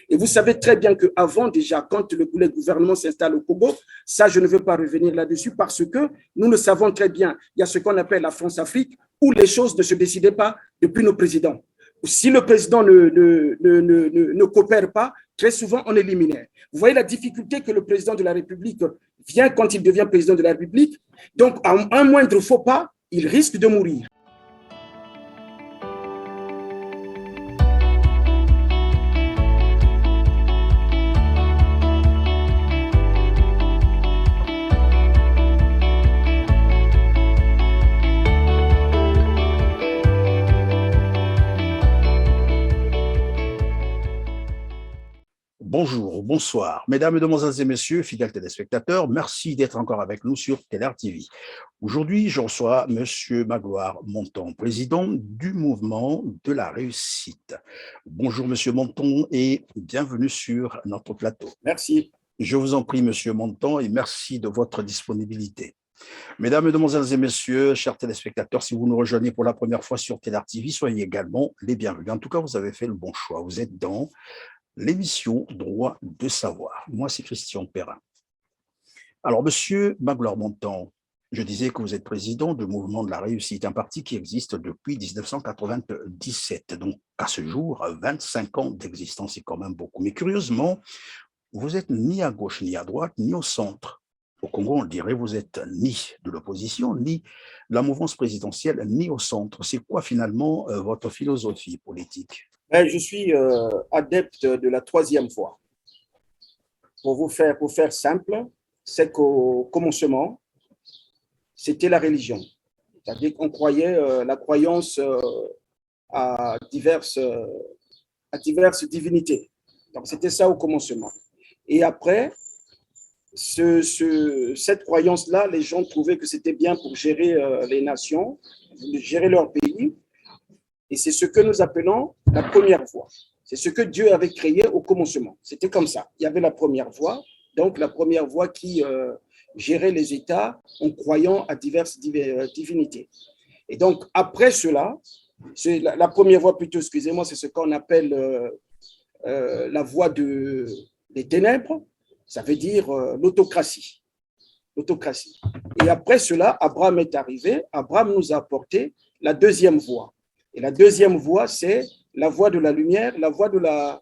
Et vous savez très bien qu'avant déjà, quand le gouvernement s'installe au Congo, ça, je ne veux pas revenir là-dessus parce que nous le savons très bien, il y a ce qu'on appelle la France-Afrique où les choses ne se décidaient pas depuis nos présidents. Si le président ne coopère pas, très souvent, on est liminaire. Vous voyez la difficulté que le président de la République vient quand il devient président de la République. Donc, à un moindre faux pas, il risque de mourir. Bonjour, bonsoir. Mesdames, Mesdemoiselles et Messieurs, fidèles téléspectateurs, merci d'être encore avec nous sur TELAR TV. Aujourd'hui, je reçois M. Magloire Monton, président du mouvement de la réussite. Bonjour M. Monton et bienvenue sur notre plateau. Merci. Je vous en prie, M. Monton, et merci de votre disponibilité. Mesdames, Mesdemoiselles et Messieurs, chers téléspectateurs, si vous nous rejoignez pour la première fois sur TELAR TV, soyez également les bienvenus. En tout cas, vous avez fait le bon choix. Vous êtes dans l'émission Droit de savoir. Moi, c'est Christian Perrin. Alors, Monsieur Magloire Monton, je disais que vous êtes président du Mouvement de la Réussite, un parti qui existe depuis 1997. Donc, à ce jour, 25 ans d'existence, c'est quand même beaucoup. Mais curieusement, vous n'êtes ni à gauche, ni à droite, ni au centre. Au Congo, on dirait vous êtes ni de l'opposition, ni de la mouvance présidentielle, ni au centre. C'est quoi finalement votre philosophie politique? Je suis adepte de la troisième voie. Pour faire simple, c'est qu'au commencement, c'était la religion. C'est-à-dire qu'on croyait la croyance à diverses divinités. Donc, c'était ça au commencement. Et après, cette croyance-là, les gens trouvaient que c'était bien pour gérer les nations, gérer leur pays. Et c'est ce que nous appelons la première voie. C'est ce que Dieu avait créé au commencement. C'était comme ça. Il y avait la première voie, donc la première voie qui gérait les États en croyant à diverses divinités. Et donc, après cela, la première voie plutôt, excusez-moi, c'est ce qu'on appelle la voie des ténèbres, ça veut dire l'autocratie. L'autocratie. Et après cela, Abraham est arrivé, Abraham nous a apporté la deuxième voie. Et la deuxième voie, c'est la voie de la lumière, la voie de la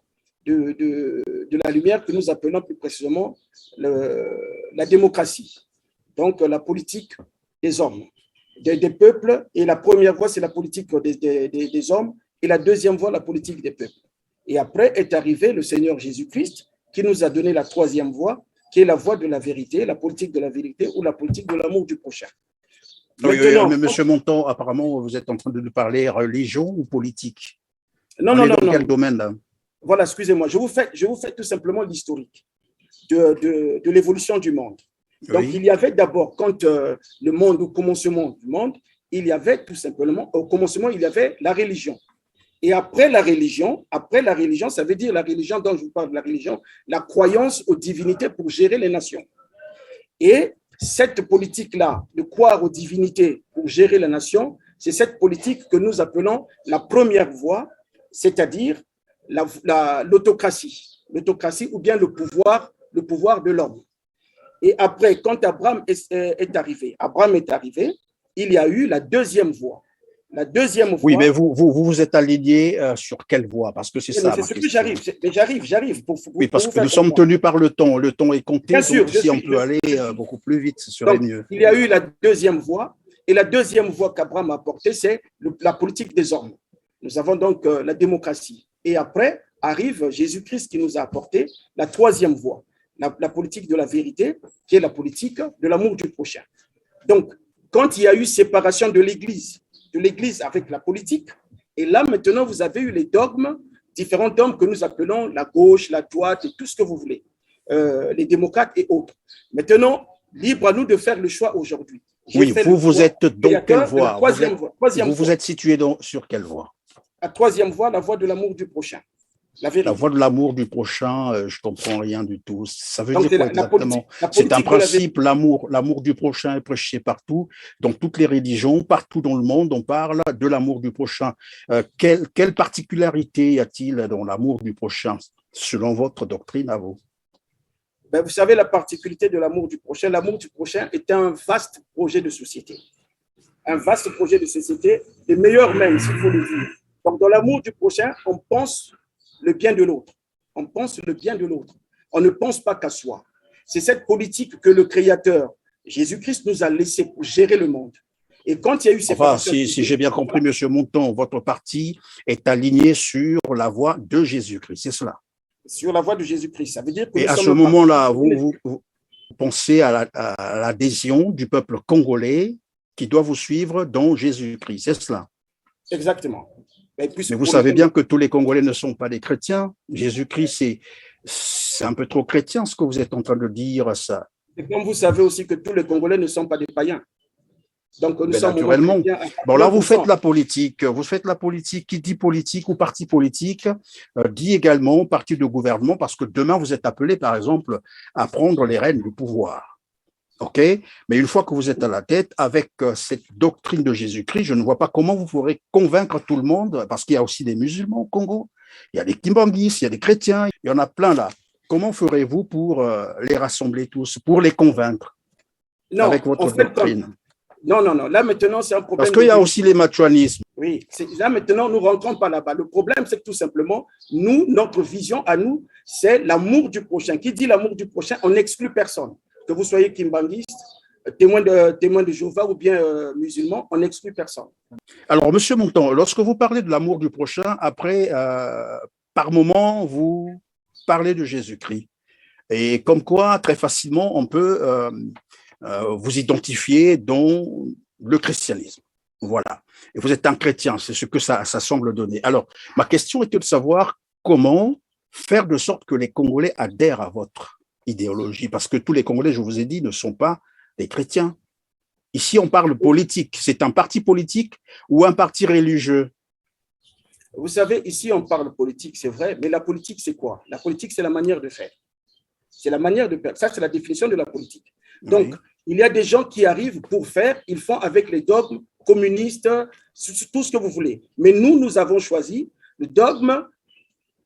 lumière que nous appelons plus précisément la démocratie. Donc, la politique des hommes, des peuples. Et la première voie, c'est la politique des hommes. Et la deuxième voie, la politique des peuples. Et après est arrivé le Seigneur Jésus-Christ qui nous a donné la troisième voie, qui est la voie de la vérité, la politique de la vérité ou la politique de l'amour du prochain. Oui, mais Monsieur Monton, apparemment, vous êtes en train de nous parler religion ou politique? Non. Quel domaine là? Voilà, excusez-moi. Je vous fais tout simplement l'historique de l'évolution du monde. Donc, il y avait d'abord, quand le monde, au commencement du monde, il y avait tout simplement, au commencement, il y avait la religion. Et après la religion, ça veut dire la religion dont je vous parle de la religion, la croyance aux divinités pour gérer les nations. Et cette politique-là, de croire aux divinités pour gérer la nation, c'est cette politique que nous appelons la première voie, c'est-à-dire l'autocratie ou bien le pouvoir de l'homme. Et après, quand Abraham est arrivé, il y a eu la deuxième voie. La deuxième voie. Oui, mais vous êtes aligné sur quelle voie? Parce que c'est ça. C'est ce que j'arrive. Oui, parce que nous sommes tenus par le temps. Le temps est compté. Bien sûr, si on peut aller beaucoup plus vite, ce serait mieux. Il y a eu la deuxième voie. Et la deuxième voie qu'Abraham a apportée, c'est la politique des hommes. Nous avons donc la démocratie. Et après arrive Jésus-Christ qui nous a apporté la troisième voie, la politique de la vérité, qui est la politique de l'amour du prochain. Donc, quand il y a eu séparation de l'Église avec la politique, et là maintenant vous avez eu les dogmes, différents dogmes que nous appelons la gauche, la droite et tout ce que vous voulez, les démocrates et autres. Maintenant, libre à nous de faire le choix aujourd'hui. Oui, vous êtes dans quelle voie? Vous êtes situé sur quelle voie? La troisième voie, la voie de l'amour du prochain. La voie de l'amour du prochain, je ne comprends rien du tout. Ça veut dire quoi exactement? C'est un principe, l'amour du prochain est prêché partout, dans toutes les religions, partout dans le monde, on parle de l'amour du prochain. Quelle particularité y a-t-il dans l'amour du prochain? selon votre doctrine à vous? Ben, vous savez la particularité de l'amour du prochain. L'amour du prochain est un vaste projet de société. Un vaste projet de société, le meilleur même, s'il faut le dire. Donc, dans l'amour du prochain, on pense le bien de l'autre. On pense le bien de l'autre. On ne pense pas qu'à soi. C'est cette politique que le Créateur, Jésus-Christ, nous a laissé pour gérer le monde. Et quand il y a eu ces si j'ai bien compris, M. Monton, votre parti est aligné sur la voie de Jésus-Christ, c'est cela? Sur la voie de Jésus-Christ. Ça veut dire que et à ce moment-là, vous pensez à l'adhésion du peuple congolais qui doit vous suivre dans Jésus-Christ, c'est cela? Exactement. Mais vous savez bien que tous les Congolais ne sont pas des chrétiens. Jésus-Christ, c'est un peu trop chrétien ce que vous êtes en train de dire, ça. Et comme vous savez aussi que tous les Congolais ne sont pas des païens. Donc, nous sommes naturellement. Bon, là, vous faites la politique. Vous faites la politique. Qui dit politique ou parti politique dit également parti de gouvernement, parce que demain, vous êtes appelé, par exemple, à prendre les rênes du pouvoir. OK? Mais une fois que vous êtes à la tête, avec cette doctrine de Jésus-Christ, je ne vois pas comment vous pourrez convaincre tout le monde, parce qu'il y a aussi des musulmans au Congo, il y a des Kimbanguistes, il y a des chrétiens, il y en a plein là. Comment ferez-vous pour les rassembler tous, pour les convaincre avec votre doctrine? Non. Là, maintenant, c'est un problème. Parce qu'il y a aussi les machuanismes. Oui, là, maintenant, nous ne rentrons pas là-bas. Le problème, c'est que tout simplement, nous, notre vision à nous, c'est l'amour du prochain. Qui dit l'amour du prochain, on n'exclut personne. Que vous soyez kimbanguiste, témoin de Jéhovah ou bien musulman, on n'exclut personne. Alors, M. Monton, lorsque vous parlez de l'amour du prochain, après, par moment, vous parlez de Jésus-Christ. Et comme quoi, très facilement, on peut vous identifier dans le christianisme. Voilà. Et vous êtes un chrétien, c'est ce que ça semble donner. Alors, ma question était de savoir comment faire de sorte que les Congolais adhèrent à votre idéologie, parce que tous les Congolais, je vous ai dit, ne sont pas des chrétiens. Ici, on parle politique. C'est un parti politique ou un parti religieux? Vous savez, ici, on parle politique, c'est vrai, mais la politique, c'est quoi? La politique, c'est la manière de faire. C'est la manière de faire. Ça, c'est la définition de la politique. Donc, oui. Il y a des gens qui arrivent pour faire, ils font avec les dogmes communistes, tout ce que vous voulez. Mais nous avons choisi le dogme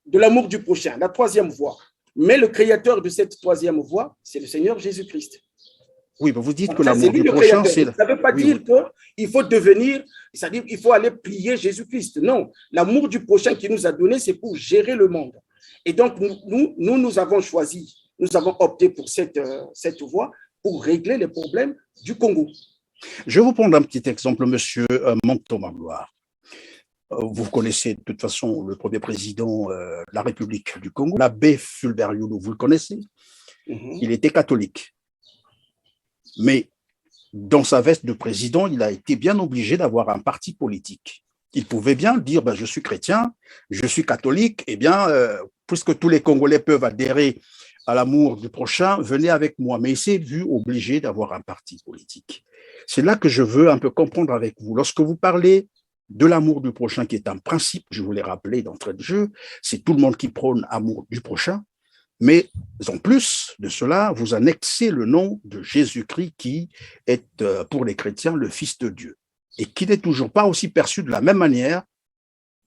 de l'amour du prochain, la troisième voie. Mais le créateur de cette troisième voie, c'est le Seigneur Jésus-Christ. Oui, mais vous dites que l'amour du prochain, c'est... Ça ne veut pas dire qu'il faut devenir, c'est-à-dire qu'il faut aller plier Jésus-Christ. Non, l'amour du prochain qu'il nous a donné, c'est pour gérer le monde. Et donc, nous avons choisi, nous avons opté pour cette voie pour régler les problèmes du Congo. Je vais vous prendre un petit exemple, monsieur Monton Magloire. Vous connaissez de toute façon le premier président de la République du Congo, l'abbé Fulbert Youlou, vous le connaissez? Il était catholique. Mais dans sa veste de président, il a été bien obligé d'avoir un parti politique. Il pouvait bien dire, ben, je suis chrétien, je suis catholique, eh bien, puisque tous les Congolais peuvent adhérer à l'amour du prochain, venez avec moi. Mais il s'est vu obligé d'avoir un parti politique. C'est là que je veux un peu comprendre avec vous. Lorsque vous parlez de l'amour du prochain, qui est un principe, je vous l'ai rappelé d'entrée de jeu, c'est tout le monde qui prône l'amour du prochain. Mais en plus de cela, vous annexez le nom de Jésus-Christ qui est pour les chrétiens le Fils de Dieu et qui n'est toujours pas aussi perçu de la même manière,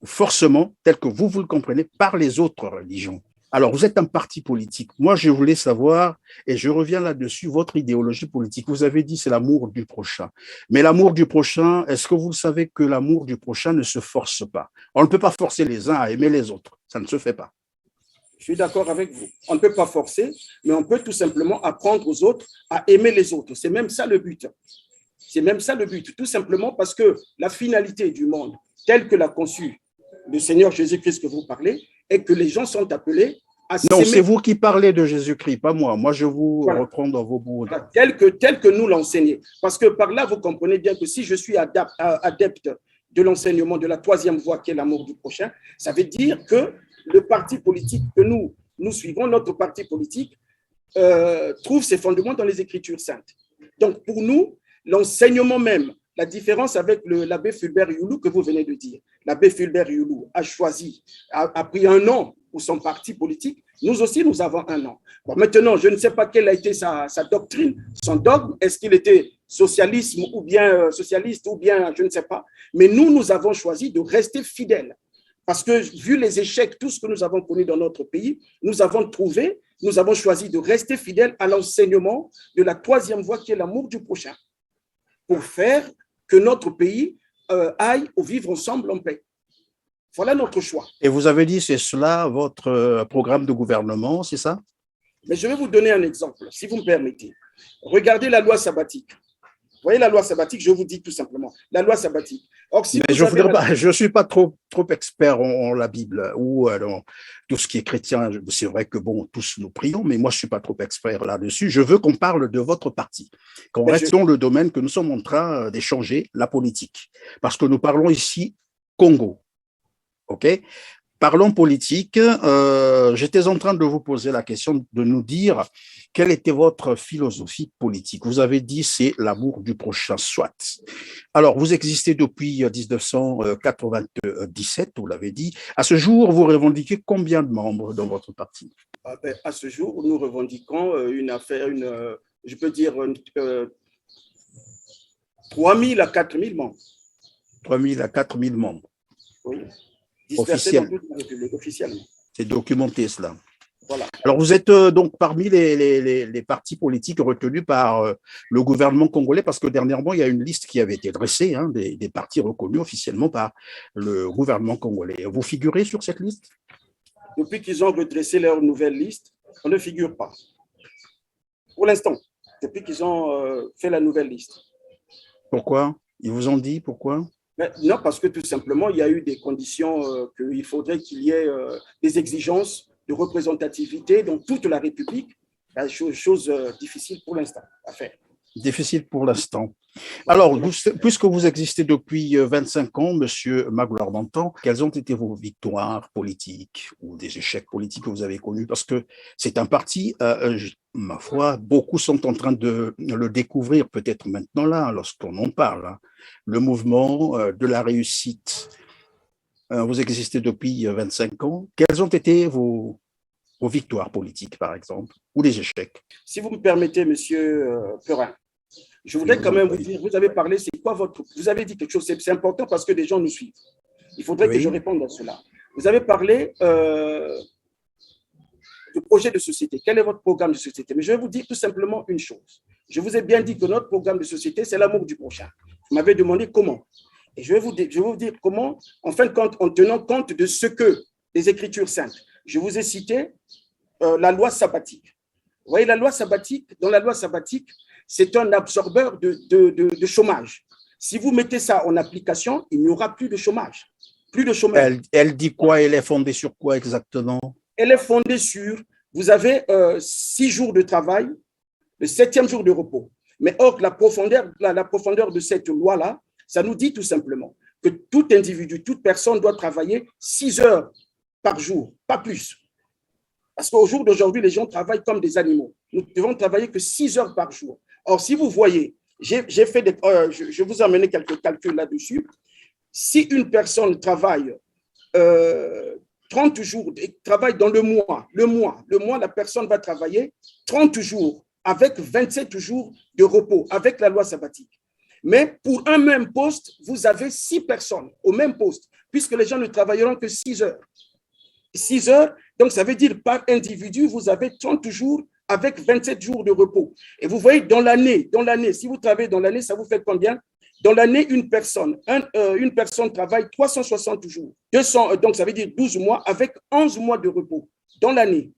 forcément, tel que vous le comprenez, par les autres religions. Alors, vous êtes un parti politique. Moi, je voulais savoir, et je reviens là-dessus, votre idéologie politique. Vous avez dit c'est l'amour du prochain. Mais l'amour du prochain, est-ce que vous savez que l'amour du prochain ne se force pas? On ne peut pas forcer les uns à aimer les autres. Ça ne se fait pas. Je suis d'accord avec vous. On ne peut pas forcer, mais on peut tout simplement apprendre aux autres à aimer les autres. C'est même ça le but. C'est même ça le but. Tout simplement parce que la finalité du monde, telle que l'a conçu le Seigneur Jésus-Christ que vous parlez, est que les gens sont appelés à s'aimer. Non, c'est vous qui parlez de Jésus-Christ, pas moi. Moi, je vous reprends dans vos mots. Voilà. Tel que nous l'enseignons. Parce que par là, vous comprenez bien que si je suis adepte de l'enseignement de la troisième voie qui est l'amour du prochain, ça veut dire que le parti politique que nous suivons, notre parti politique, trouve ses fondements dans les Écritures saintes. Donc, pour nous, l'enseignement même, la différence avec l'abbé Fulbert Youlou que vous venez de dire, l'abbé Fulbert Youlou a pris un nom pour son parti politique, nous aussi, nous avons un nom. Bon, maintenant, je ne sais pas quelle a été sa doctrine, son dogme, est-ce qu'il était socialiste ou bien je ne sais pas, mais nous avons choisi de rester fidèles Parce que vu les échecs, tout ce que nous avons connu dans notre pays, nous avons choisi de rester fidèles à l'enseignement de la troisième voie qui est l'amour du prochain, pour faire que notre pays aille au vivre ensemble en paix. Voilà notre choix. Et vous avez dit, c'est cela votre programme de gouvernement, c'est ça? Mais je vais vous donner un exemple, si vous me permettez. Regardez la loi sabbatique. Vous voyez la loi sabbatique, je vous dis tout simplement, la loi sabbatique. Or, si mais je ne suis pas trop expert en la Bible ou dans tout ce qui est chrétien. C'est vrai que, bon, tous nous prions, mais moi, je ne suis pas trop expert là-dessus. Je veux qu'on parle de votre parti, qu'on reste dans le domaine que nous sommes en train d'échanger, la politique. Parce que nous parlons ici Congo. OK? Parlons politique. J'étais en train de vous poser la question de nous dire quelle était votre philosophie politique. Vous avez dit c'est l'amour du prochain, soit. Alors, vous existez depuis 1997, vous l'avez dit. À ce jour, vous revendiquez combien de membres dans votre parti? À ce jour, nous revendiquons je peux dire 3 000 à 4 000 membres. 3 000 à 4 000 membres. Oui. Dispersés dans toute la République, officiellement. C'est documenté, cela. Voilà. Alors, vous êtes donc parmi les partis politiques retenus par le gouvernement congolais, parce que dernièrement, il y a une liste qui avait été dressée, hein, des partis reconnus officiellement par le gouvernement congolais. Vous figurez sur cette liste? Depuis qu'ils ont redressé leur nouvelle liste, on ne figure pas. Pour l'instant, depuis qu'ils ont fait la nouvelle liste. Pourquoi? Ils vous ont dit pourquoi? Mais non, parce que tout simplement, il y a eu des conditions qu'il faudrait qu'il y ait des exigences de représentativité dans toute la République. Chose difficile pour l'instant à faire. Difficile pour l'instant. Alors, puisque vous existez depuis 25 ans, Monsieur Magloire Bontemps, quelles ont été vos victoires politiques ou des échecs politiques que vous avez connus? Parce que c'est un parti, ma foi, beaucoup sont en train de le découvrir peut-être maintenant là, lorsqu'on en parle. Hein. Le mouvement de la réussite. Vous existez depuis 25 ans. Quelles ont été vos victoires politiques, par exemple, ou des échecs? Si vous me permettez, Monsieur Perrin, je voudrais quand même vous dire, vous avez parlé, c'est quoi vous avez dit quelque chose, c'est important parce que des gens nous suivent. Il faudrait que je réponde à cela. Vous avez parlé de projet de société. Quel est votre programme de société? Mais je vais vous dire tout simplement une chose. Je vous ai bien dit que notre programme de société, c'est l'amour du prochain. Vous m'avez demandé comment. Et je vais vous dire comment, en fin de compte, en tenant compte de ce que les Écritures saintes. Je vous ai cité la loi sabbatique. Vous voyez, la loi sabbatique, dans la loi sabbatique, c'est un absorbeur de chômage. Si vous mettez ça en application, il n'y aura plus de chômage. Plus de chômage. Elle dit quoi? Elle est fondée sur quoi exactement? Elle est fondée sur, vous avez 6 jours de travail, le 7e jour de repos. Mais or, la profondeur de cette loi-là, ça nous dit tout simplement que tout individu, toute personne doit travailler 6 heures par jour, pas plus. Parce qu'au jour d'aujourd'hui, les gens travaillent comme des animaux. Nous devons travailler que 6 heures par jour. Or, si vous voyez, je vous ai amené quelques calculs là-dessus. Si une personne travaille 30 jours, travaille dans le mois, la personne va travailler 30 jours avec 27 jours de repos, avec la loi sabbatique. Mais pour un même poste, vous avez 6 personnes au même poste, puisque les gens ne travailleront que 6 heures. 6 heures, donc ça veut dire par individu, vous avez 30 jours avec 27 jours de repos. Et vous voyez, dans l'année, si vous travaillez dans l'année, ça vous fait combien? Dans l'année, une personne travaille 360 jours. 200, donc ça veut dire 12 mois avec 11 mois de repos dans l'année.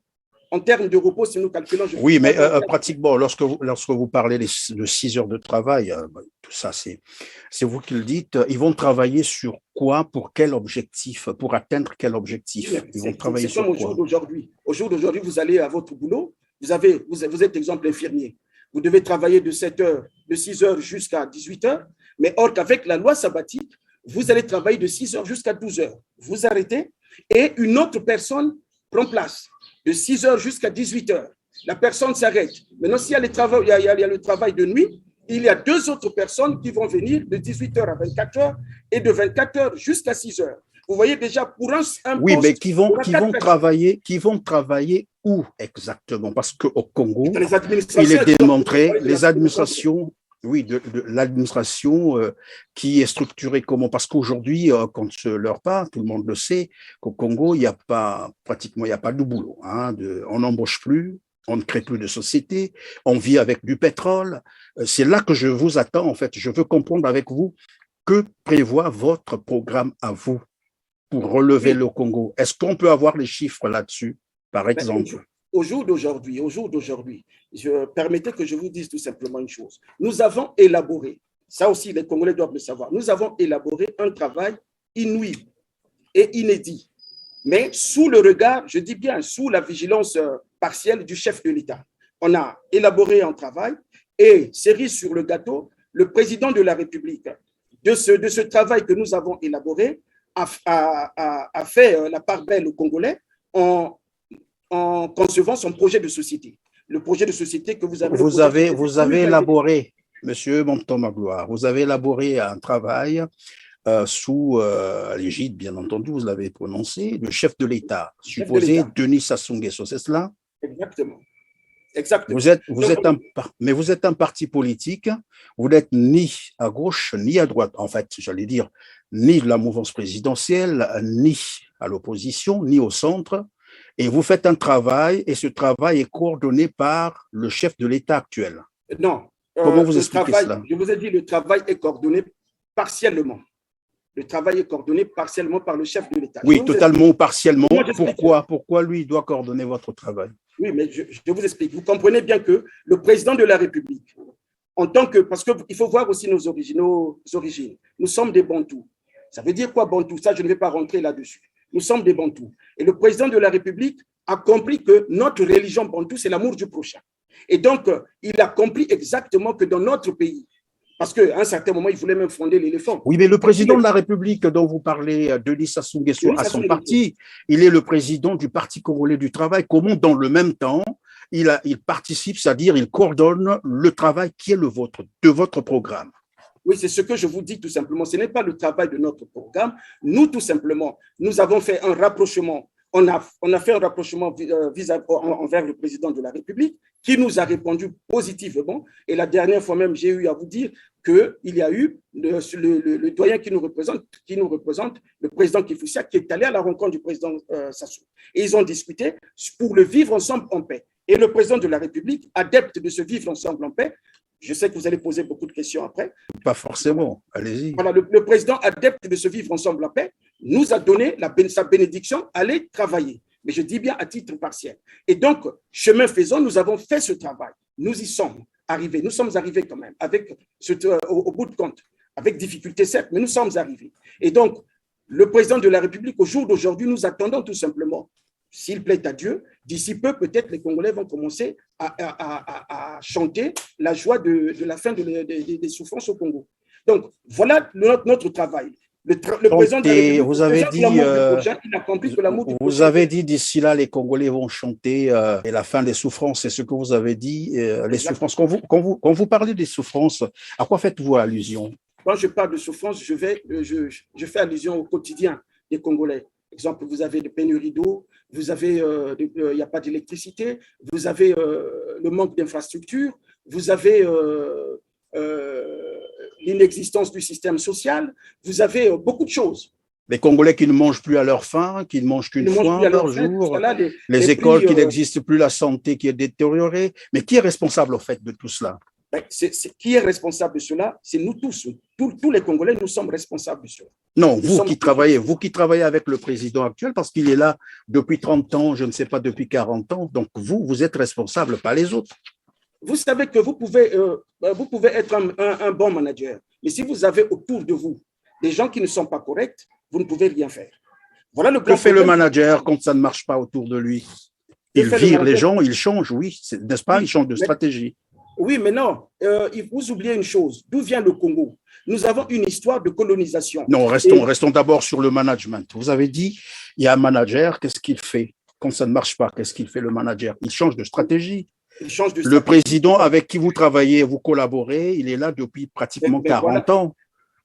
En termes de repos, si nous calculons… Oui, mais pratiquement, lorsque vous parlez de 6 heures de travail, tout ça, c'est vous qui le dites, ils vont travailler sur quoi? Pour quel objectif? Pour atteindre quel objectif? Ils vont travailler sur quoi? C'est comme au jour d'aujourd'hui. Au jour d'aujourd'hui, vous allez à votre boulot, vous êtes, exemple, infirmier. Vous devez travailler de 6 heures jusqu'à 18 heures, mais or qu'avec la loi sabbatique, vous allez travailler de 6 heures jusqu'à 12 heures. Vous arrêtez et une autre personne prend place de 6 heures jusqu'à 18 heures. La personne s'arrête. Maintenant, s'il y a le travail de nuit, il y a 2 autres personnes qui vont venir de 18 heures à 24 heures et de 24 heures jusqu'à 6 heures. Vous voyez déjà pour un oui, poste, mais qui vont travailler où exactement? Parce qu'au Congo, il est démontré, les administrations Oui, de l'administration qui est structurée comment? Parce qu'aujourd'hui, quand on se leurre pas, tout le monde le sait, qu'au Congo, il n'y a pas, pratiquement, il n'y a pas de boulot. Hein, on n'embauche plus, on ne crée plus de société, on vit avec du pétrole. C'est là que je vous attends, en fait. Je veux comprendre avec vous que prévoit votre programme à vous pour relever Oui, le Congo. Est-ce qu'on peut avoir les chiffres là-dessus, par mais exemple? au jour d'aujourd'hui, permettez que je vous dise tout simplement une chose. Nous avons élaboré, ça aussi les Congolais doivent le savoir, nous avons élaboré un travail inouï et inédit, mais sous le regard, je dis bien, sous la vigilance partielle du chef de l'État. On a élaboré un travail et, cerise sur le gâteau, le président de la République, de ce travail que nous avons élaboré, a fait la part belle aux Congolais en concevant son projet de société. Le projet de société que vous avez. Vous avez élaboré, Monsieur Monton-Magloire, vous avez élaboré un travail sous l'égide, bien entendu, vous l'avez prononcé, le chef de l'État, Chef de supposé l'État. Denis Sassou Nguesso, c'est cela? Exactement. Exactement. Mais vous êtes un parti politique, vous n'êtes ni à gauche ni à droite, en fait, j'allais dire, ni de la mouvance présidentielle, ni à l'opposition, ni au centre, et vous faites un travail, et ce travail est coordonné par le chef de l'État actuel. Non, Comment vous expliquez cela? je vous ai dit, le travail est coordonné partiellement. Le travail est coordonné partiellement par le chef de l'État. Oui, totalement ou partiellement. Moi, Pourquoi lui doit coordonner votre travail? oui, mais je vous explique. Vous comprenez bien que le président de la République, en tant que, parce qu'il faut voir aussi nos origines. Nous sommes des Bantous. Ça veut dire quoi Bantous? Ça, je ne vais pas rentrer là-dessus. Nous sommes des Bantous. Et le président de la République a compris que notre religion Bantou, c'est l'amour du prochain. Et donc, il a compris exactement que dans notre pays, parce qu'à un certain moment, il voulait même fonder l'éléphant. Oui, mais le président de la République dont vous parlez, Denis Sassou Nguesso, a son parti. Il est le président du Parti congolais du travail. Comment, dans le même temps, il participe, c'est-à-dire il coordonne le travail qui est le vôtre, de votre programme? Oui, c'est ce que je vous dis tout simplement. Ce n'est pas le travail de notre programme. Nous, tout simplement, nous avons fait un rapprochement. On a fait un rapprochement envers le président de la République qui nous a répondu positivement. Et la dernière fois même, j'ai eu à vous dire qu'il y a eu le doyen qui nous représente, le président Kifusia, qui est allé à la rencontre du président Sassou. Et ils ont discuté pour le vivre ensemble en paix. Et le président de la République, adepte de ce vivre ensemble en paix, je sais que vous allez poser beaucoup de questions après. Pas forcément, allez-y. Voilà, le président adepte de ce vivre ensemble en paix nous a donné sa bénédiction, aller travailler. Mais je dis bien à titre partiel. Et donc, chemin faisant, nous avons fait ce travail. Nous y sommes arrivés. Nous sommes arrivés quand même, au bout de compte, avec difficulté certes, mais nous sommes arrivés. Et donc, le président de la République, au jour d'aujourd'hui, nous attendons tout simplement, s'il plaît à Dieu, d'ici peu, peut-être les Congolais vont commencer à chanter la joie de la fin des souffrances au Congo. Donc, voilà notre travail. Le président de la République, vous avez dit, il a compris que l'amour du prochain. Vous avez dit d'ici là, les Congolais vont chanter et la fin des souffrances. C'est ce que vous avez dit, les souffrances. Quand vous parlez des souffrances, à quoi faites-vous allusion? Quand je parle de souffrance, je fais allusion au quotidien des Congolais. Exemple, vous avez des pénuries d'eau, vous avez, il n'y a pas d'électricité, vous avez le manque d'infrastructures, vous avez l'inexistence du système social, vous avez beaucoup de choses. Les Congolais qui ne mangent plus à leur faim, qui ne mangent qu'une fois par jour, les écoles qui n'existent plus, la santé qui est détériorée. Mais qui est responsable au fait de tout cela? Qui est responsable de cela? C'est nous tous. Tous les Congolais, nous sommes responsables de cela. Non, vous qui travaillez avec le président actuel, parce qu'il est là depuis 30 ans, je ne sais pas, depuis 40 ans. Donc, vous êtes responsable, pas les autres. Vous savez que vous pouvez être un bon manager, mais si vous avez autour de vous des gens qui ne sont pas corrects, vous ne pouvez rien faire. Voilà le que fait le manager quand ça ne marche pas autour de lui? Il vire les gens, il change, oui, n'est-ce pas? Il change de stratégie. Oui, mais non, vous oubliez une chose. D'où vient le Congo? Nous avons une histoire de colonisation. Non, restons d'abord sur le management. Vous avez dit, il y a un manager, qu'est-ce qu'il fait? Quand ça ne marche pas, qu'est-ce qu'il fait le manager? Il change de stratégie. Le président avec qui vous travaillez, vous collaborez, il est là depuis pratiquement 40 ans.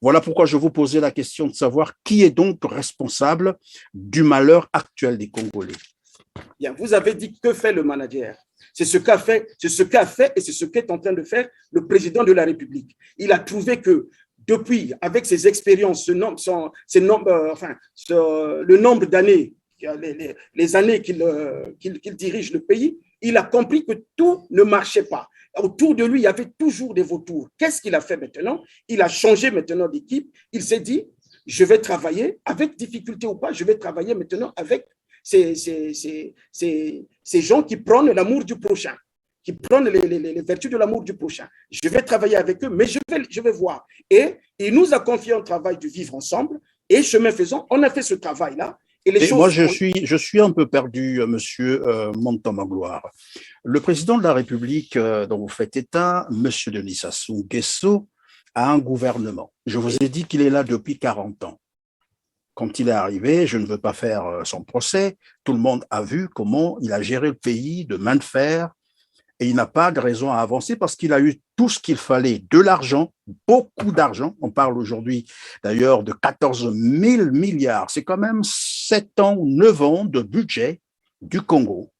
Voilà pourquoi je vous posais la question de savoir qui est donc responsable du malheur actuel des Congolais. Bien, vous avez dit que fait le manager. C'est ce qu'a fait et c'est ce qu'est en train de faire le président de la République. Il a trouvé que depuis, avec ses expériences, le nombre d'années, les années qu'il dirige le pays, il a compris que tout ne marchait pas. Autour de lui, il y avait toujours des vautours. Qu'est-ce qu'il a fait maintenant? Il a changé maintenant d'équipe. Il s'est dit, je vais travailler, avec difficulté ou pas, je vais travailler maintenant avec ces gens qui prennent l'amour du prochain, qui prennent les vertus de l'amour du prochain. Je vais travailler avec eux, mais je vais voir. Et il nous a confié un travail de vivre ensemble, et chemin faisant, on a fait ce travail-là. Et moi, je suis un peu perdu, monsieur Montan Magloire. Le président de la République dont vous faites état, monsieur Denis Sassou Nguesso, a un gouvernement. Je vous ai dit qu'il est là depuis 40 ans. Quand il est arrivé, je ne veux pas faire son procès, tout le monde a vu comment il a géré le pays de main de fer et il n'a pas de raison à avancer parce qu'il a eu tout ce qu'il fallait, de l'argent, beaucoup d'argent. On parle aujourd'hui d'ailleurs de 14 000 milliards. C'est quand même 7 ans ou 9 ans de budget du Congo.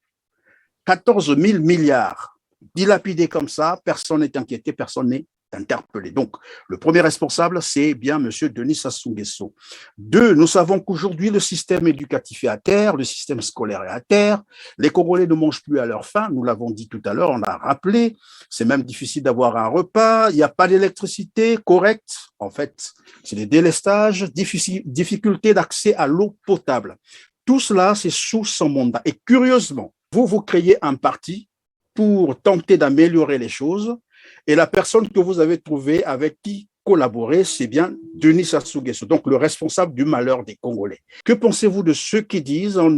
14 000 milliards dilapidés comme ça, personne n'est inquiété, personne n'est interpellé. Donc, le premier responsable, c'est bien M. Denis Sassou Nguesso. 2, nous savons qu'aujourd'hui, le système éducatif est à terre, le système scolaire est à terre, les Congolais ne mangent plus à leur faim, nous l'avons dit tout à l'heure, on l'a rappelé, c'est même difficile d'avoir un repas, il n'y a pas d'électricité correcte, en fait, c'est des délestages, difficulté d'accès à l'eau potable. Tout cela, c'est sous son mandat. Et curieusement, vous créez un parti pour tenter d'améliorer les choses, et la personne que vous avez trouvée avec qui collaborer, c'est bien Denis Sassou Nguesso, donc le responsable du malheur des Congolais. Que pensez-vous de ceux qui disent on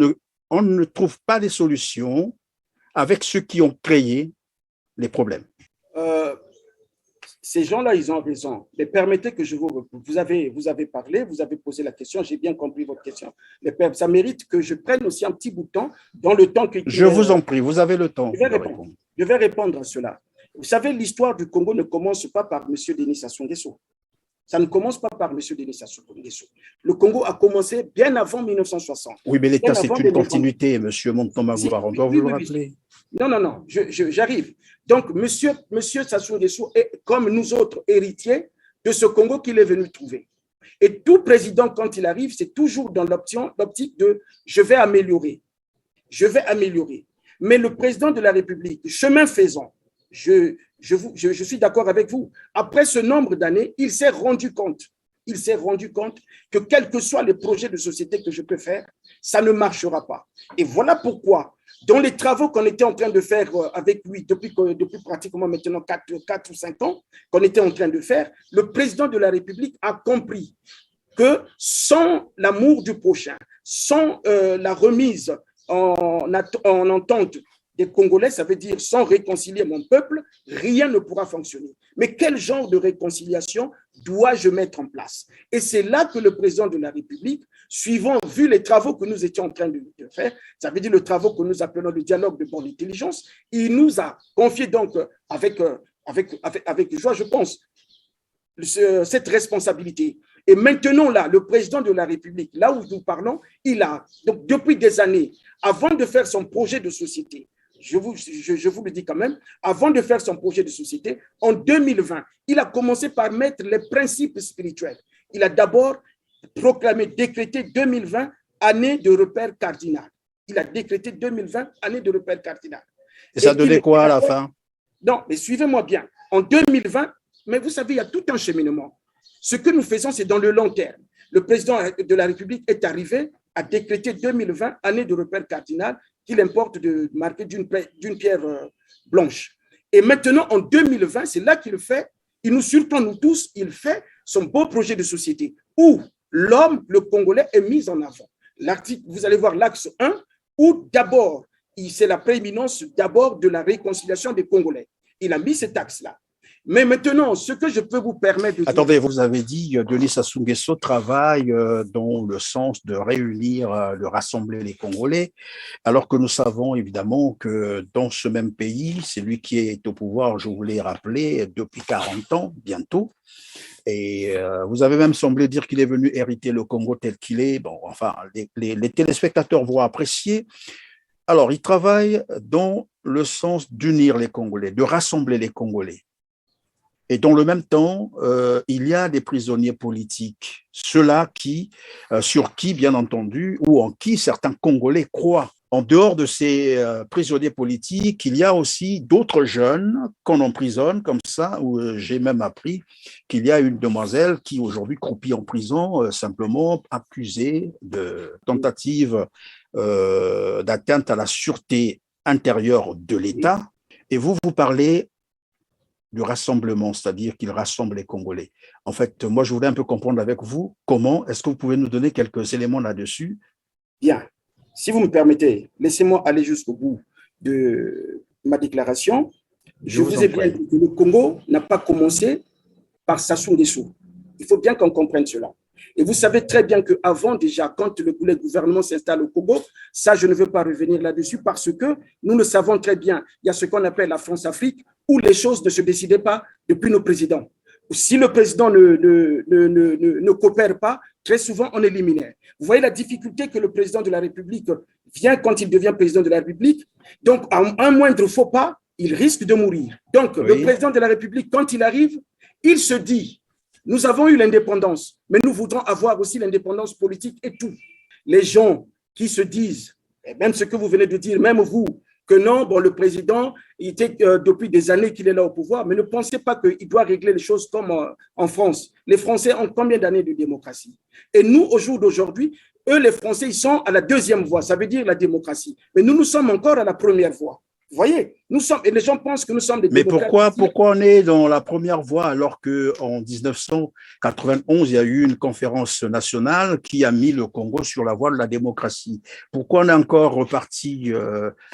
ne trouve pas les solutions avec ceux qui ont créé les problèmes? Ces gens-là, ils ont raison. Mais permettez que je vous avez parlé, vous avez posé la question, j'ai bien compris votre question. Mais ça mérite que je prenne aussi un petit bout de temps dans le temps que... Je vous en prie, vous avez le temps. Je vais répondre à cela. Vous savez, l'histoire du Congo ne commence pas par M. Denis Sassou Nguesso. Ça ne commence pas par M. Denis Sassou Nguesso. Le Congo a commencé bien avant 1960. Oui, mais l'État, c'est une continuité, M. Montan Magloire, on doit vous le rappeler. Non, j'arrive. Donc, M. Sassou Nguesso est comme nous autres héritiers de ce Congo qu'il est venu trouver. Et tout président, quand il arrive, c'est toujours dans l'optique de « je vais améliorer ». Je vais améliorer. Mais le président de la République, chemin faisant, je suis d'accord avec vous. Après ce nombre d'années, il s'est rendu compte que quels que soient les projets de société que je peux faire, ça ne marchera pas. Et voilà pourquoi, dans les travaux qu'on était en train de faire avec lui depuis pratiquement maintenant 4 ou 5 ans, qu'on était en train de faire, le président de la République a compris que sans l'amour du prochain, sans la remise en entente des Congolais, ça veut dire sans réconcilier mon peuple, rien ne pourra fonctionner. Mais quel genre de réconciliation dois-je mettre en place? Et c'est là que le président de la République, vu les travaux que nous étions en train de faire, ça veut dire le travaux que nous appelons le dialogue de bonne intelligence, il nous a confié donc avec joie, je pense, cette responsabilité. Et maintenant, là, le président de la République, là où nous parlons, il a, donc depuis des années, avant de faire son projet de société, je vous le dis quand même, avant de faire son projet de société, en 2020, il a commencé par mettre les principes spirituels. Il a d'abord décrété 2020 année de repère cardinal. Il a décrété 2020 année de repère cardinal. Et ça donnait quoi à la fin? Non, mais suivez-moi bien. En 2020, mais vous savez, il y a tout un cheminement. Ce que nous faisons, c'est dans le long terme. Le président de la République est arrivé à décréter 2020 année de repère cardinal qu'il importe de marquer d'une pierre blanche. Et maintenant, en 2020, c'est là qu'il fait, il nous surprend nous tous, il fait son beau projet de société où l'homme, le Congolais, est mis en avant. L'article, vous allez voir l'axe 1, où d'abord, c'est la prééminence d'abord de la réconciliation des Congolais. Il a mis cet axe-là. Mais maintenant, ce que je peux vous permettre de dire... Attendez, vous avez dit Denis Sassou Nguesso travaille dans le sens de réunir, de rassembler les Congolais, alors que nous savons évidemment que dans ce même pays, c'est lui qui est au pouvoir, je vous l'ai rappelé, depuis 40 ans, bientôt. Et vous avez même semblé dire qu'il est venu hériter le Congo tel qu'il est. Bon, enfin, les téléspectateurs vont apprécier. Alors, il travaille dans le sens d'unir les Congolais, de rassembler les Congolais. Et dans le même temps, il y a des prisonniers politiques, ceux-là sur qui, bien entendu, ou en qui certains Congolais croient. En dehors de ces prisonniers politiques, il y a aussi d'autres jeunes qu'on emprisonne comme ça, où j'ai même appris qu'il y a une demoiselle qui aujourd'hui croupit en prison, simplement accusée de tentative d'atteinte à la sûreté intérieure de l'État. Et vous parlez du rassemblement, c'est-à-dire qu'il rassemble les Congolais. En fait, moi, je voulais un peu comprendre avec vous comment, est-ce que vous pouvez nous donner quelques éléments là-dessus? Bien. Si vous me permettez, laissez-moi aller jusqu'au bout de ma déclaration. Je vous ai bien dit que le Congo n'a pas commencé par Sassou Nguesso. Il faut bien qu'on comprenne cela. Et vous savez très bien qu'avant déjà, quand le gouvernement s'installe au Congo, ça, je ne veux pas revenir là-dessus parce que nous le savons très bien. Il y a ce qu'on appelle la France-Afrique où les choses ne se décidaient pas depuis nos présidents. Si le président ne coopère pas, très souvent, on est liminaire. Vous voyez la difficulté que le président de la République vient quand il devient président de la République. Donc, à un moindre faux pas, il risque de mourir. Donc, oui. Le président de la République, quand il arrive, il se dit, nous avons eu l'indépendance, mais nous voudrons avoir aussi l'indépendance politique et tout. Les gens qui se disent, et même ce que vous venez de dire, même vous, que non, bon, le président, il était depuis des années qu'il est là au pouvoir, mais ne pensez pas qu'il doit régler les choses comme en France. Les Français ont combien d'années de démocratie? Et nous, au jour d'aujourd'hui, eux, les Français, ils sont à la deuxième voie, ça veut dire la démocratie. Mais nous sommes encore à la première voie. Vous voyez, nous sommes, et les gens pensent que nous sommes des démocrates. Mais pourquoi on est dans la première voie alors qu'en 1991, il y a eu une conférence nationale qui a mis le Congo sur la voie de la démocratie? Pourquoi on est encore reparti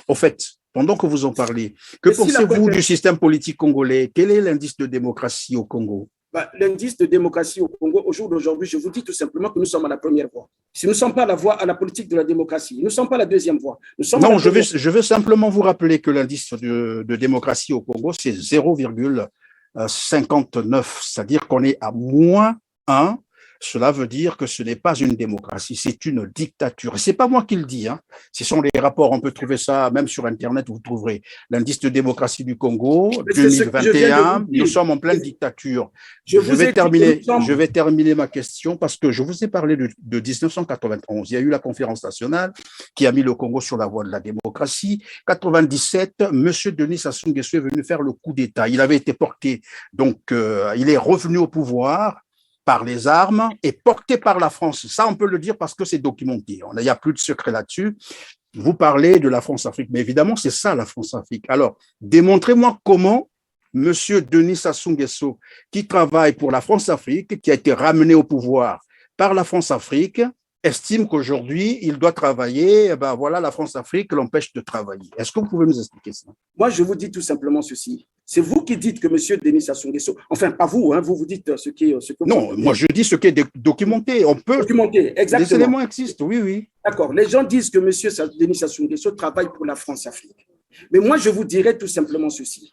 au fait, pendant que vous en parlez, que pensez-vous du système politique congolais? Quel est l'indice de démocratie au Congo? L'indice de démocratie au Congo, au jour d'aujourd'hui, je vous dis tout simplement que nous sommes à la première voie. Si nous ne sommes pas la voie à la politique de la démocratie, nous ne sommes pas la deuxième voie. Non, je veux simplement vous rappeler que l'indice de démocratie au Congo, c'est 0,59, c'est-à-dire qu'on est à moins 1. Cela veut dire que ce n'est pas une démocratie, c'est une dictature. Et ce n'est pas moi qui le dis, hein. Ce sont les rapports, on peut trouver ça même sur Internet, vous trouverez l'indice de démocratie du Congo, 2021, nous sommes en pleine dictature. Je vais terminer ma question parce que je vous ai parlé de 1991. Il y a eu la conférence nationale qui a mis le Congo sur la voie de la démocratie. 97, M. Denis Sassou Nguesso est venu faire le coup d'État. Il avait été porté, donc il est revenu au pouvoir par les armes et porté par la France. Ça, on peut le dire parce que c'est documenté. Il n'y a plus de secret là-dessus. Vous parlez de la France-Afrique, mais évidemment, c'est ça, la France-Afrique. Alors, démontrez-moi comment M. Denis Sassou Nguesso, qui travaille pour la France-Afrique, qui a été ramené au pouvoir par la France-Afrique, estime qu'aujourd'hui, il doit travailler, ben voilà, la France-Afrique l'empêche de travailler. Est-ce que vous pouvez nous expliquer ça? Moi, je vous dis tout simplement ceci. C'est vous qui dites que M. Denis Sassou Nguesso, enfin, pas vous, hein, vous dites ce qui est… Non, moi, je dis ce qui est documenté. On peut… Documenté, exactement. Les éléments existent, oui, oui. D'accord. Les gens disent que M. Denis Sassou Nguesso travaille pour la France-Afrique. Mais moi, je vous dirais tout simplement ceci.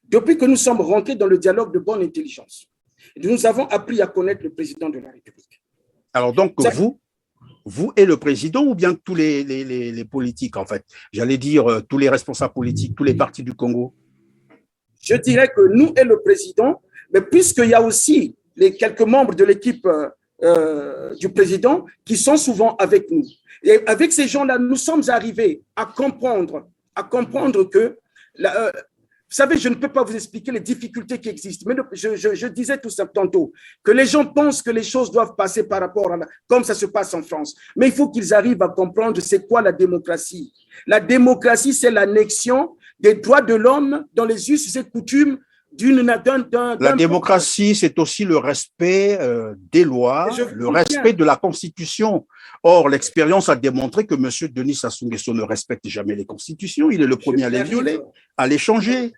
Depuis que nous sommes rentrés dans le dialogue de bonne intelligence, nous avons appris à connaître le président de la République. Alors donc, vous et le président ou bien tous les politiques, en fait? J'allais dire tous les responsables politiques, tous les partis du Congo. Je dirais que nous et le président, mais puisqu'il y a aussi quelques membres de l'équipe du président qui sont souvent avec nous. Et avec ces gens-là, nous sommes arrivés à comprendre que… vous savez, je ne peux pas vous expliquer les difficultés qui existent, mais je disais tout ça tantôt, que les gens pensent que les choses doivent passer par rapport à comme ça se passe en France. Mais il faut qu'ils arrivent à comprendre c'est quoi la démocratie. La démocratie, c'est l'annexion des droits de l'homme dans les us et coutumes La démocratie, c'est aussi le respect des lois, le respect de la Constitution. Or, l'expérience a démontré que M. Denis Sassou Nguesso ne respecte jamais les constitutions. Il est le premier à les violer, à les changer.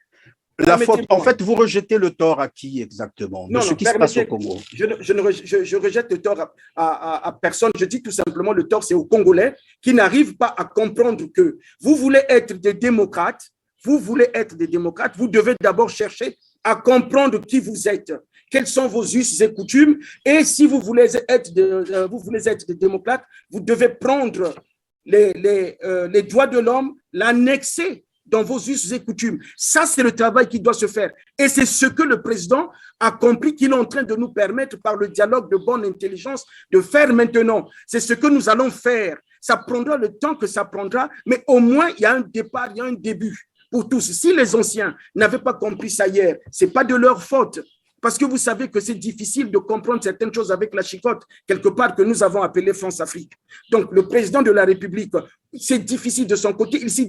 La faute, en fait, vous rejetez le tort à qui exactement? De ce qui se passe au Congo? Je rejette le tort à personne. Je dis tout simplement le tort, c'est aux Congolais qui n'arrivent pas à comprendre que vous voulez être des démocrates. Vous devez d'abord chercher à comprendre qui vous êtes, quels sont vos us et coutumes, et si vous voulez être des démocrates, vous devez prendre les droits de l'homme l'annexer dans vos us et coutumes. Ça, c'est le travail qui doit se faire. Et c'est ce que le président a compris qu'il est en train de nous permettre, par le dialogue de bonne intelligence, de faire maintenant. C'est ce que nous allons faire. Ça prendra le temps que ça prendra, mais au moins, il y a un départ, il y a un début pour tous. Si les anciens n'avaient pas compris ça hier, ce n'est pas de leur faute. Parce que vous savez que c'est difficile de comprendre certaines choses avec la chicotte, quelque part, que nous avons appelée France-Afrique. Donc, le président de la République, c'est difficile de son côté. Il s'est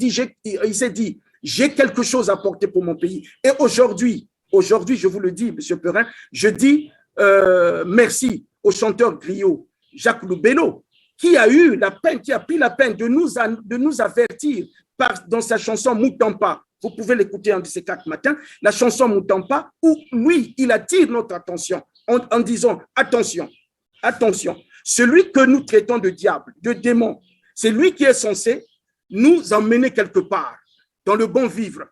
dit, j'ai quelque chose à porter pour mon pays. Et aujourd'hui, je vous le dis, M. Perrin, je dis merci au chanteur griot Jacques Loubello, qui a eu la peine, qui a pris la peine de nous avertir dans sa chanson Moutampa. Vous pouvez l'écouter un de ces 4 matins, la chanson Moutampa, où lui, il attire notre attention en disant, attention, celui que nous traitons de diable, de démon, c'est lui qui est censé nous emmener quelque part, dans le bon vivre.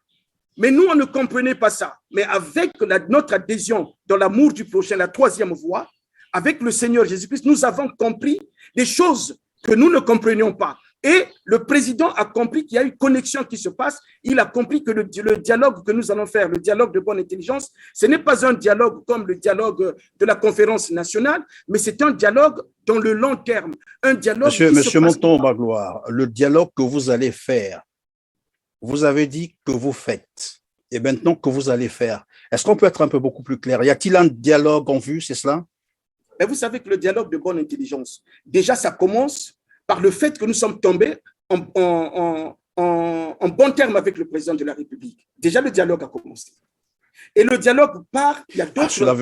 Mais nous, on ne comprenait pas ça. Mais avec notre adhésion dans l'amour du prochain, la 3e voie, avec le Seigneur Jésus-Christ, nous avons compris des choses que nous ne comprenions pas. Et le président a compris qu'il y a une connexion qui se passe. Il a compris que le dialogue que nous allons faire, le dialogue de bonne intelligence, ce n'est pas un dialogue comme le dialogue de la conférence nationale, mais c'est un dialogue dans le long terme. Un dialogue Monsieur Monton Magloire, le dialogue que vous allez faire, vous avez dit que vous faites. Et maintenant que vous allez faire, est-ce qu'on peut être un peu beaucoup plus clair? Y a-t-il un dialogue en vue, c'est cela? Et vous savez que le dialogue de bonne intelligence, déjà, ça commence par le fait que nous sommes tombés en bon terme avec le président de la République. Déjà, le dialogue a commencé. Et le dialogue part, il y a d'autres… Cela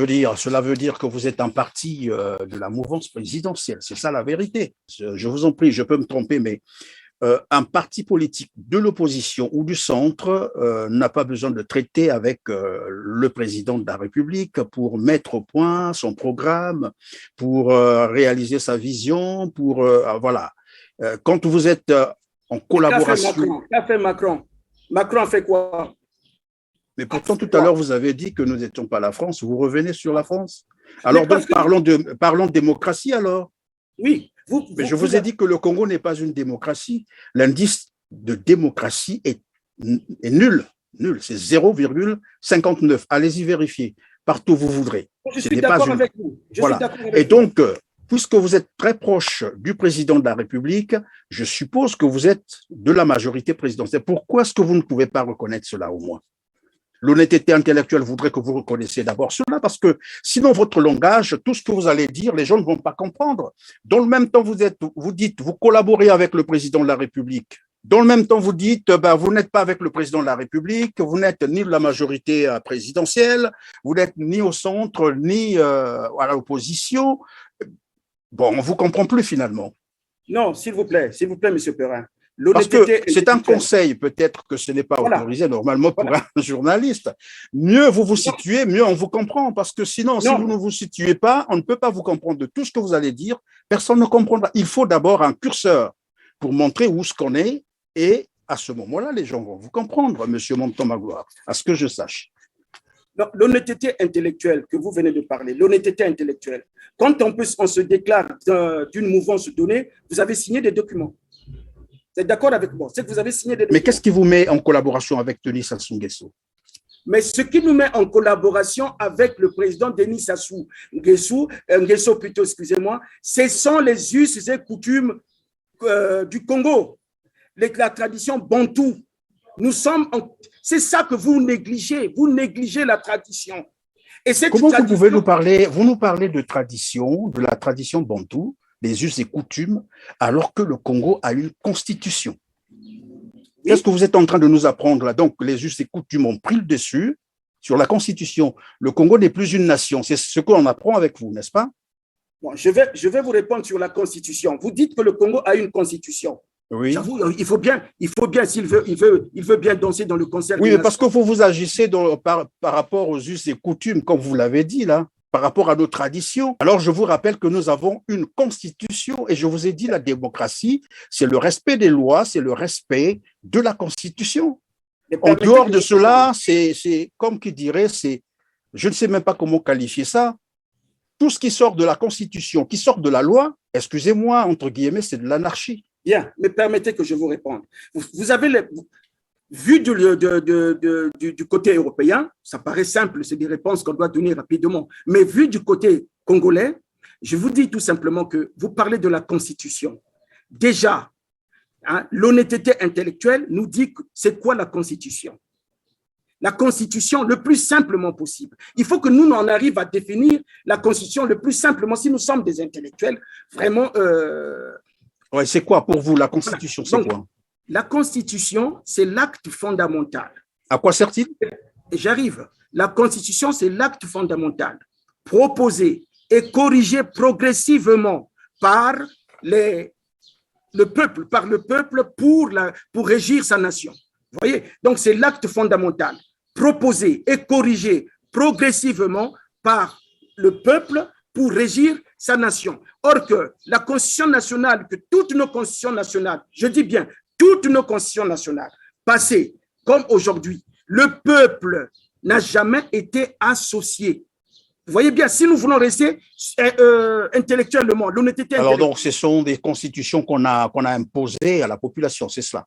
veut dire que vous êtes un parti de la mouvance présidentielle. C'est ça la vérité. Je vous en prie, je peux me tromper, mais un parti politique de l'opposition ou du centre n'a pas besoin de traiter avec le président de la République pour mettre au point son programme, pour réaliser sa vision, pour… voilà. Quand vous êtes en collaboration… Qu'a fait Macron? Macron a fait quoi? Mais pourtant, tout à l'heure, vous avez dit que nous n'étions pas la France. Vous revenez sur la France. Alors, donc, parlons de démocratie, alors. Oui. Mais je vous ai dit que le Congo n'est pas une démocratie. L'indice de démocratie est nul. Nul. C'est 0,59. Allez-y vérifier. Partout où vous voudrez. Je suis d'accord avec vous. Voilà. Et donc, puisque vous êtes très proche du président de la République, je suppose que vous êtes de la majorité présidentielle. Pourquoi est-ce que vous ne pouvez pas reconnaître cela au moins? L'honnêteté intellectuelle voudrait que vous reconnaissiez d'abord cela, parce que sinon votre langage, tout ce que vous allez dire, les gens ne vont pas comprendre. Dans le même temps, vous collaborez avec le président de la République. Dans le même temps, vous dites, vous n'êtes pas avec le président de la République, vous n'êtes ni de la majorité présidentielle, vous n'êtes ni au centre, ni à l'opposition. Bon, on ne vous comprend plus finalement. Non, s'il vous plaît, M. Perrin. Parce que c'est un conseil, peut-être que ce n'est pas autorisé normalement pour un journaliste. Mieux vous vous situez, mieux on vous comprend. Parce que sinon, si vous ne vous situez pas, on ne peut pas vous comprendre de tout ce que vous allez dire. Personne ne comprendra. Il faut d'abord un curseur pour montrer où ce qu'on est. Et à ce moment-là, les gens vont vous comprendre, Monsieur Monton Magloire, à ce que je sache. L'honnêteté intellectuelle que vous venez de parler, l'honnêteté intellectuelle, quand on se déclare d'une mouvance donnée, vous avez signé des documents. Vous êtes d'accord avec moi? C'est que vous avez signé des documents. Mais qu'est-ce qui vous met en collaboration avec Denis Sassou Nguesso? Mais ce qui nous met en collaboration avec le président Denis Sassou Nguesso plutôt, excusez-moi, ce sont les us et coutumes du Congo, la tradition bantou. C'est ça que vous négligez la tradition. Et comment vous pouvez nous parler de tradition, de la tradition bantou, des us et coutumes, alors que le Congo a une constitution? Qu'est-ce que vous êtes en train de nous apprendre là? Donc, les us et coutumes ont pris le dessus sur la constitution. Le Congo n'est plus une nation. C'est ce qu'on apprend avec vous, n'est-ce pas? Bon, je vais vous répondre sur la constitution. Vous dites que le Congo a une constitution. Oui. J'avoue, il faut bien s'il veut bien danser dans le concert. Oui, mais parce que vous agissez par rapport aux us et coutumes, comme vous l'avez dit là, par rapport à nos traditions. Alors, je vous rappelle que nous avons une constitution et je vous ai dit la démocratie, c'est le respect des lois, c'est le respect de la constitution. En dehors de cela, c'est comme qui dirait, je ne sais même pas comment qualifier ça. Tout ce qui sort de la constitution, qui sort de la loi, excusez-moi, entre guillemets, c'est de l'anarchie. Bien, mais permettez que je vous réponde. Vous avez vu du côté européen, ça paraît simple, c'est des réponses qu'on doit donner rapidement. Mais vu du côté congolais, je vous dis tout simplement que vous parlez de la Constitution. Déjà, hein, l'honnêteté intellectuelle nous dit que c'est quoi la Constitution. La Constitution le plus simplement possible. Il faut que nous en arrivions à définir la Constitution le plus simplement, si nous sommes des intellectuels, vraiment. Ouais, c'est quoi pour vous la Constitution? Voilà. C'est quoi? La Constitution, c'est l'acte fondamental. À quoi sert-il? J'arrive. La Constitution, c'est l'acte fondamental proposé et corrigé progressivement par le peuple pour régir sa nation. Vous voyez? Donc, c'est l'acte fondamental proposé et corrigé progressivement par le peuple pour régir sa nation. Or que la Constitution nationale, que toutes nos constitutions nationales, je dis bien, toutes nos constitutions nationales, passées comme aujourd'hui, le peuple n'a jamais été associé. Vous voyez bien, si nous voulons rester intellectuellement, l'honnêteté intellectuelle. Alors donc, ce sont des constitutions qu'on a imposées à la population, c'est cela?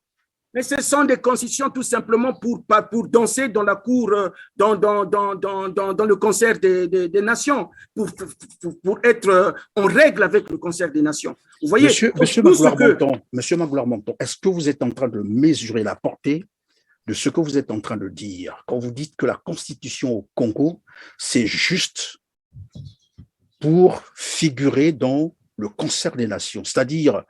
Mais ce sont des constitutions tout simplement pour danser dans la cour, dans le concert des nations, pour être en règle avec le concert des nations. Vous voyez, Monsieur Magloire-Monton, est-ce que vous êtes en train de mesurer la portée de ce que vous êtes en train de dire quand vous dites que la Constitution au Congo, c'est juste pour figurer dans le concert des nations, c'est-à-dire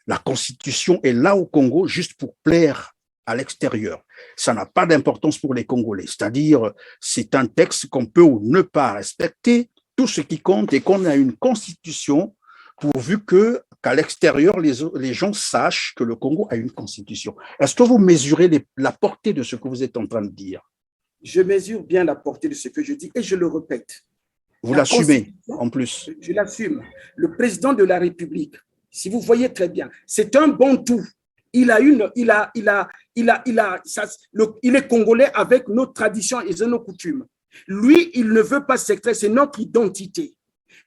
la Constitution est là au Congo juste pour plaire à l'extérieur. Ça n'a pas d'importance pour les Congolais. C'est-à-dire, c'est un texte qu'on peut ou ne pas respecter. Tout ce qui compte est qu'on a une Constitution pourvu qu'à l'extérieur, les gens sachent que le Congo a une Constitution. Est-ce que vous mesurez la portée de ce que vous êtes en train de dire? Je mesure bien la portée de ce que je dis et je le répète. Vous l'assumez en plus? Je l'assume. Le président de la République, si vous voyez très bien, c'est un bon tout. Il est congolais avec nos traditions et nos coutumes. Lui, il ne veut pas s'extraire, c'est notre identité.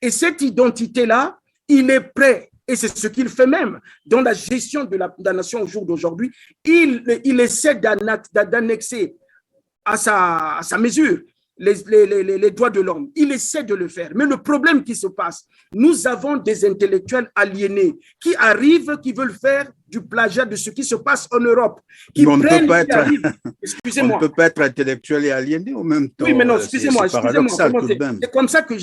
Et cette identité-là, il est prêt, et c'est ce qu'il fait même dans la gestion de la nation au jour d'aujourd'hui, il essaie d'annexer à sa mesure les droits de l'homme. Il essaie de le faire. Mais le problème qui se passe, nous avons des intellectuels aliénés qui arrivent, qui veulent faire du plagiat de ce qui se passe en Europe. On ne peut pas être intellectuel et aliéné en même temps. Oui, mais non, excusez-moi. C'est comme ça que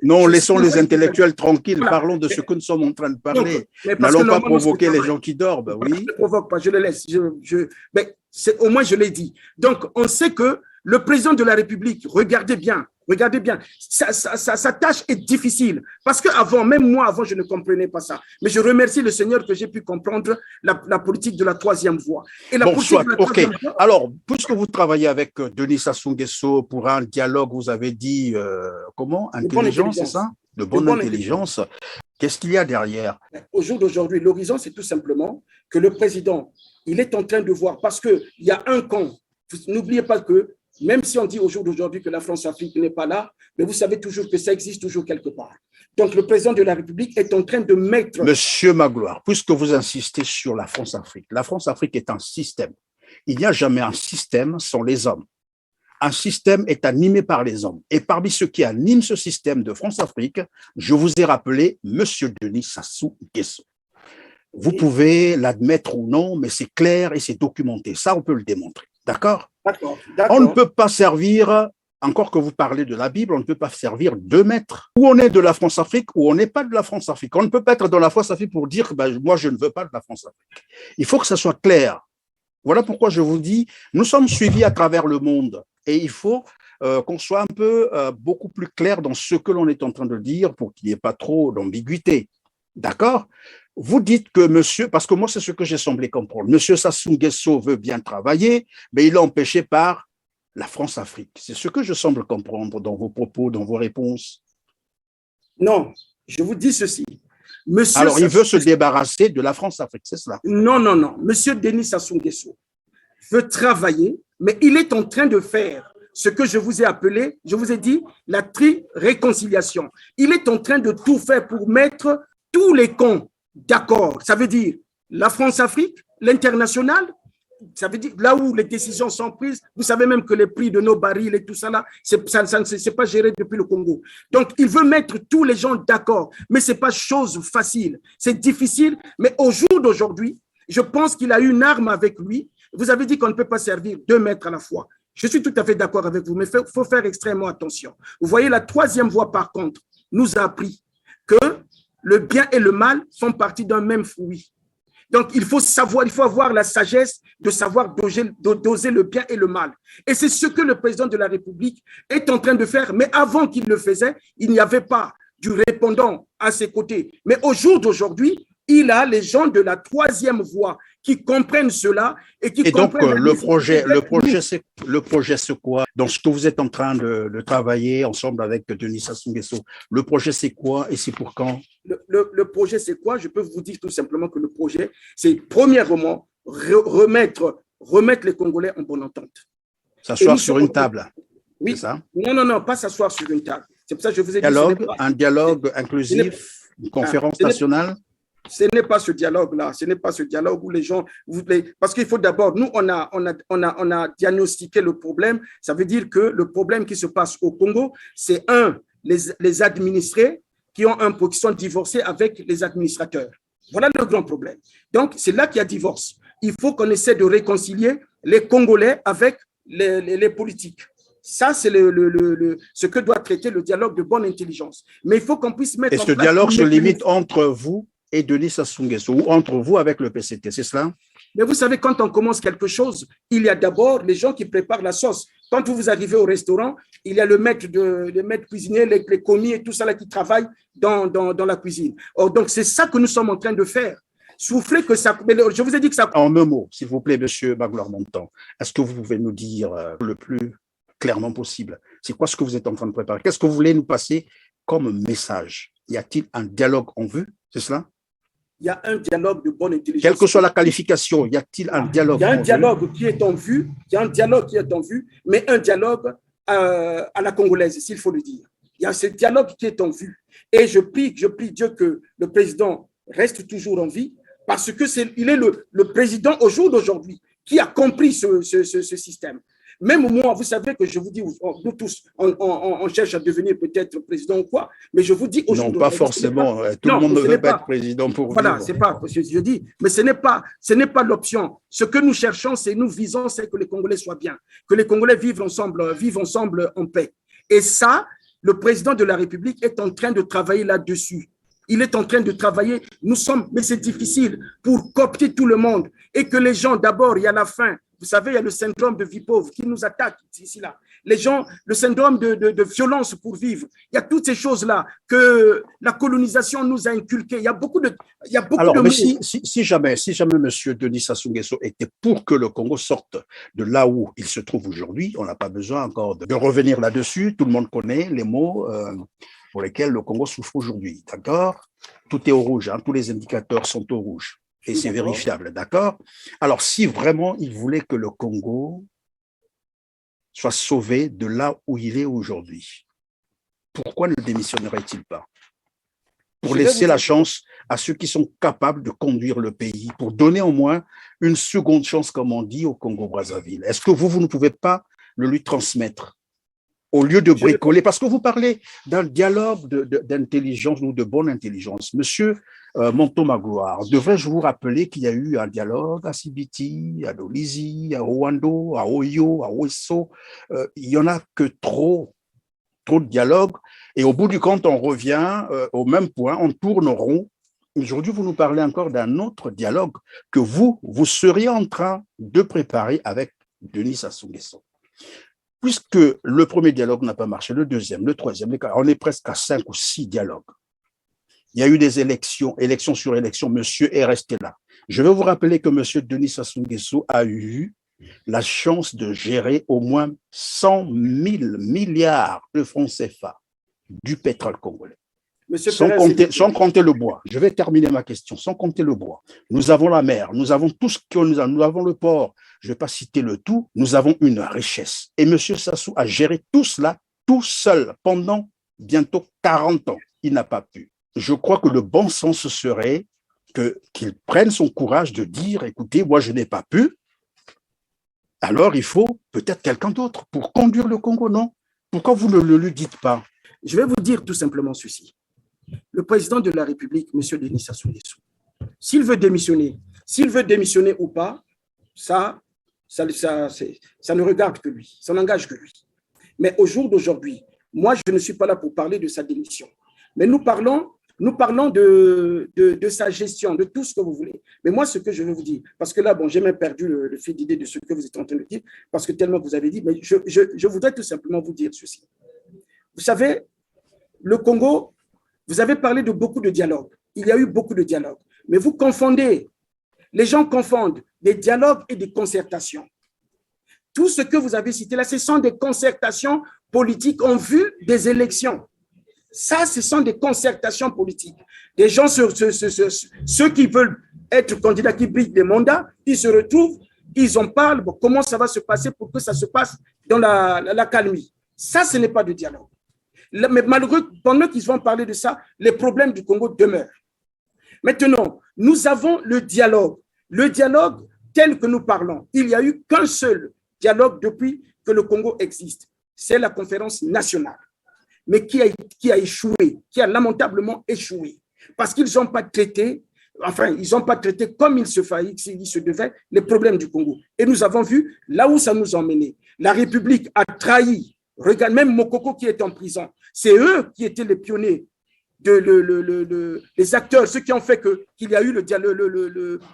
non, laissons les intellectuels tranquilles. Voilà. Parlons de ce que nous sommes en train de parler. N'allons pas provoquer les gens qui dorment. Oui. Je ne provoque pas, je le laisse. Mais au moins, je l'ai dit. Donc, on sait que le président de la République, regardez bien, sa tâche est difficile. Parce qu'avant, même moi, avant, je ne comprenais pas ça. Mais je remercie le Seigneur que j'ai pu comprendre la politique de la troisième voie. Et la politique de la troisième voie. Alors, puisque vous travaillez avec Denis Sassou Nguesso pour un dialogue, vous avez dit, comment? Intelligence, c'est ça? De bonne intelligence. Qu'est-ce qu'il y a derrière? Au jour d'aujourd'hui, l'horizon, c'est tout simplement que le président, il est en train de voir, parce qu'il y a un camp. N'oubliez pas que même si on dit au jour d'aujourd'hui que la France-Afrique n'est pas là, mais vous savez toujours que ça existe toujours quelque part. Donc, le président de la République est en train de mettre… Monsieur Magloire, puisque vous insistez sur la France-Afrique est un système. Il n'y a jamais un système sans les hommes. Un système est animé par les hommes. Et parmi ceux qui animent ce système de France-Afrique, je vous ai rappelé Monsieur Denis Sassou Nguesso. Vous pouvez l'admettre ou non, mais c'est clair et c'est documenté. Ça, on peut le démontrer. D'accord? D'accord. On ne peut pas servir, encore que vous parlez de la Bible, on ne peut pas servir deux maîtres. Ou on est de la France-Afrique ou on n'est pas de la France-Afrique. On ne peut pas être dans la France-Afrique pour dire moi, je ne veux pas de la France-Afrique. Il faut que ça soit clair. Voilà pourquoi je vous dis, nous sommes suivis à travers le monde et il faut qu'on soit un peu beaucoup plus clair dans ce que l'on est en train de dire pour qu'il n'y ait pas trop d'ambiguïté. D'accord? Vous dites que monsieur, parce que moi c'est ce que j'ai semblé comprendre, monsieur Sassou Nguesso veut bien travailler, mais il est empêché par la France-Afrique. C'est ce que je semble comprendre dans vos propos, dans vos réponses. Non, je vous dis ceci. Monsieur Alors il veut se débarrasser de la France-Afrique, c'est cela? Non. Monsieur Denis Sassou Nguesso veut travailler, mais il est en train de faire ce que je vous ai appelé, je vous ai dit, la tri-réconciliation. Il est en train de tout faire pour mettre tous les camps d'accord. Ça veut dire la France-Afrique, l'international, ça veut dire là où les décisions sont prises, vous savez même que les prix de nos barils et tout ça là, c'est pas géré depuis le Congo. Donc, il veut mettre tous les gens d'accord, mais c'est pas chose facile. C'est difficile, mais au jour d'aujourd'hui, je pense qu'il a une arme avec lui. Vous avez dit qu'on ne peut pas servir 2 maîtres à la fois. Je suis tout à fait d'accord avec vous, mais il faut faire extrêmement attention. Vous voyez, la troisième voie, par contre, nous a appris que le bien et le mal font partie d'un même fruit. Donc, il faut avoir la sagesse de savoir doser le bien et le mal. Et c'est ce que le président de la République est en train de faire. Mais avant qu'il le faisait, il n'y avait pas du répondant à ses côtés. Mais au jour d'aujourd'hui, il a les gens de la troisième voie qui comprennent cela et qui comprennent. Et donc, le projet, c'est quoi? Dans ce que vous êtes en train de travailler ensemble avec Denis Sassou Nguesso, le projet, c'est quoi et c'est pour quand? Le projet, c'est quoi? Je peux vous dire tout simplement que le projet, c'est premièrement remettre les Congolais en bonne entente. S'asseoir sur une table. Oui. C'est ça? Non, pas s'asseoir sur une table. C'est pour ça que je vous ai dit. Un dialogue inclusif, une conférence nationale? Ce n'est pas ce dialogue-là, ce n'est pas ce dialogue où les gens, parce qu'il faut d'abord, nous, on a diagnostiqué le problème. Ça veut dire que le problème qui se passe au Congo, c'est les administrés qui sont divorcés avec les administrateurs. Voilà le grand problème. Donc, c'est là qu'il y a divorce. Il faut qu'on essaie de réconcilier les Congolais avec les politiques. Ça, c'est ce que doit traiter le dialogue de bonne intelligence. Mais il faut qu'on puisse mettre en place… Et ce dialogue se limite entre vous et Denis Sassou Nguesso, ou entre vous avec le PCT, c'est cela? Mais vous savez, quand on commence quelque chose, il y a d'abord les gens qui préparent la sauce. Quand vous arrivez au restaurant, il y a le maître cuisinier, les commis et tout ça là qui travaillent dans la cuisine. Or, donc, c'est ça que nous sommes en train de faire. Souffler que ça… Mais je vous ai dit que ça… En un mot, s'il vous plaît, monsieur Magloire-Montan, est-ce que vous pouvez nous dire le plus clairement possible, c'est quoi ce que vous êtes en train de préparer? Qu'est-ce que vous voulez nous passer comme message? Y a-t-il un dialogue en vue? C'est cela? Il y a un dialogue de bonne intelligence. Quelle que soit la qualification, y a-t-il un dialogue? Il y a un dialogue qui est en vue, mais un dialogue à la congolaise, s'il faut le dire. Il y a ce dialogue qui est en vue. Et je prie Dieu que le président reste toujours en vie, parce que il est le président au jour d'aujourd'hui qui a compris ce système. Même moi, vous savez que je vous dis, nous tous, on cherche à devenir peut-être président ou quoi, mais je vous dis aujourd'hui… Non, pas forcément. Tout le monde ne veut pas être président pour vivre. Voilà, c'est pas ce que je dis, mais ce n'est pas l'option. Ce que nous cherchons, nous visons, c'est que les Congolais soient bien, que les Congolais vivent ensemble en paix. Et ça, le président de la République est en train de travailler là-dessus. Il est en train de travailler. Mais c'est difficile pour coopter tout le monde et que les gens, d'abord, il y a la faim. Vous savez, il y a le syndrome de vie pauvre qui nous attaque ici, là. Les gens, le syndrome de violence pour vivre. Il y a toutes ces choses-là que la colonisation nous a inculquées. Il y a beaucoup de… Alors, mais si jamais M. Denis Sassou Nguesso était pour que le Congo sorte de là où il se trouve aujourd'hui, on n'a pas besoin encore de revenir là-dessus. Tout le monde connaît les mots pour lesquels le Congo souffre aujourd'hui. D'accord? Tout est au rouge, hein, tous les indicateurs sont au rouge. Et c'est vérifiable, d'accord? Alors, si vraiment il voulait que le Congo soit sauvé de là où il est aujourd'hui, pourquoi ne démissionnerait-il pas? Pour laisser la chance à ceux qui sont capables de conduire le pays, pour donner au moins une seconde chance, comme on dit, au Congo-Brazzaville. Est-ce que vous ne pouvez pas le lui transmettre au lieu de bricoler? Parce que vous parlez d'un dialogue d'intelligence ou de bonne intelligence. Monsieur Monton Magloire, devrais-je vous rappeler qu'il y a eu un dialogue à Sibiti, à Dolisie, à Rwando, à Oyo, à Ouesso. Il n'y en a que trop de dialogues. Et au bout du compte, on revient au même point, on tourne rond. Aujourd'hui, vous nous parlez encore d'un autre dialogue que vous seriez en train de préparer avec Denis Sassou Nguesso. Puisque le premier dialogue n'a pas marché, le deuxième, le troisième, on est presque à 5 ou 6 dialogues. Il y a eu des élections sur élection, monsieur est resté là. Je vais vous rappeler que monsieur Denis Sassou Nguesso a eu la chance de gérer au moins 100 000 milliards de francs CFA du pétrole congolais. Sans compter le bois. Je vais terminer ma question. Sans compter le bois. Nous avons la mer, nous avons tout ce que nous avons le port. Je ne vais pas citer le tout. Nous avons une richesse. Et M. Sassou a géré tout cela tout seul pendant bientôt 40 ans. Il n'a pas pu. Je crois que le bon sens serait qu'il prenne son courage de dire, écoutez, moi je n'ai pas pu, alors il faut peut-être quelqu'un d'autre pour conduire le Congo, non? Pourquoi vous ne le lui dites pas? Je vais vous dire tout simplement ceci. Le président de la République, M. Denis Sassou Nguesso, s'il veut démissionner ou pas, ça ne regarde que lui, ça n'engage que lui. Mais au jour d'aujourd'hui, moi, je ne suis pas là pour parler de sa démission. Mais nous parlons de sa gestion, de tout ce que vous voulez. Mais moi, ce que je veux vous dire, parce que là, bon, j'ai même perdu le fil d'idée de ce que vous êtes en train de dire, parce que tellement vous avez dit, mais je voudrais tout simplement vous dire ceci. Vous savez, le Congo, vous avez parlé de beaucoup de dialogues. Il y a eu beaucoup de dialogues. Mais vous confondez, les gens confondent des dialogues et des concertations. Tout ce que vous avez cité là, ce sont des concertations politiques en vue des élections. Ça, ce sont des concertations politiques. Des gens, ceux qui veulent être candidats, qui briguent des mandats, ils se retrouvent, ils en parlent, bon, comment ça va se passer pour que ça se passe dans la calmie. Ça, ce n'est pas de dialogue. Mais malheureux, pendant qu'ils vont parler de ça, les problèmes du Congo demeurent. Maintenant, nous avons le dialogue. Le dialogue tel que nous parlons, il n'y a eu qu'un seul dialogue depuis que le Congo existe. C'est la conférence nationale. Mais qui a échoué, qui a lamentablement échoué. Parce qu'ils n'ont pas traité, ils n'ont pas traité comme il se devait les problèmes du Congo. Et nous avons vu là où ça nous a emmenés. La République a trahi. Regarde, même Mokoko qui est en prison, c'est eux qui étaient les pionniers, les acteurs, ceux qui ont fait qu'il y a eu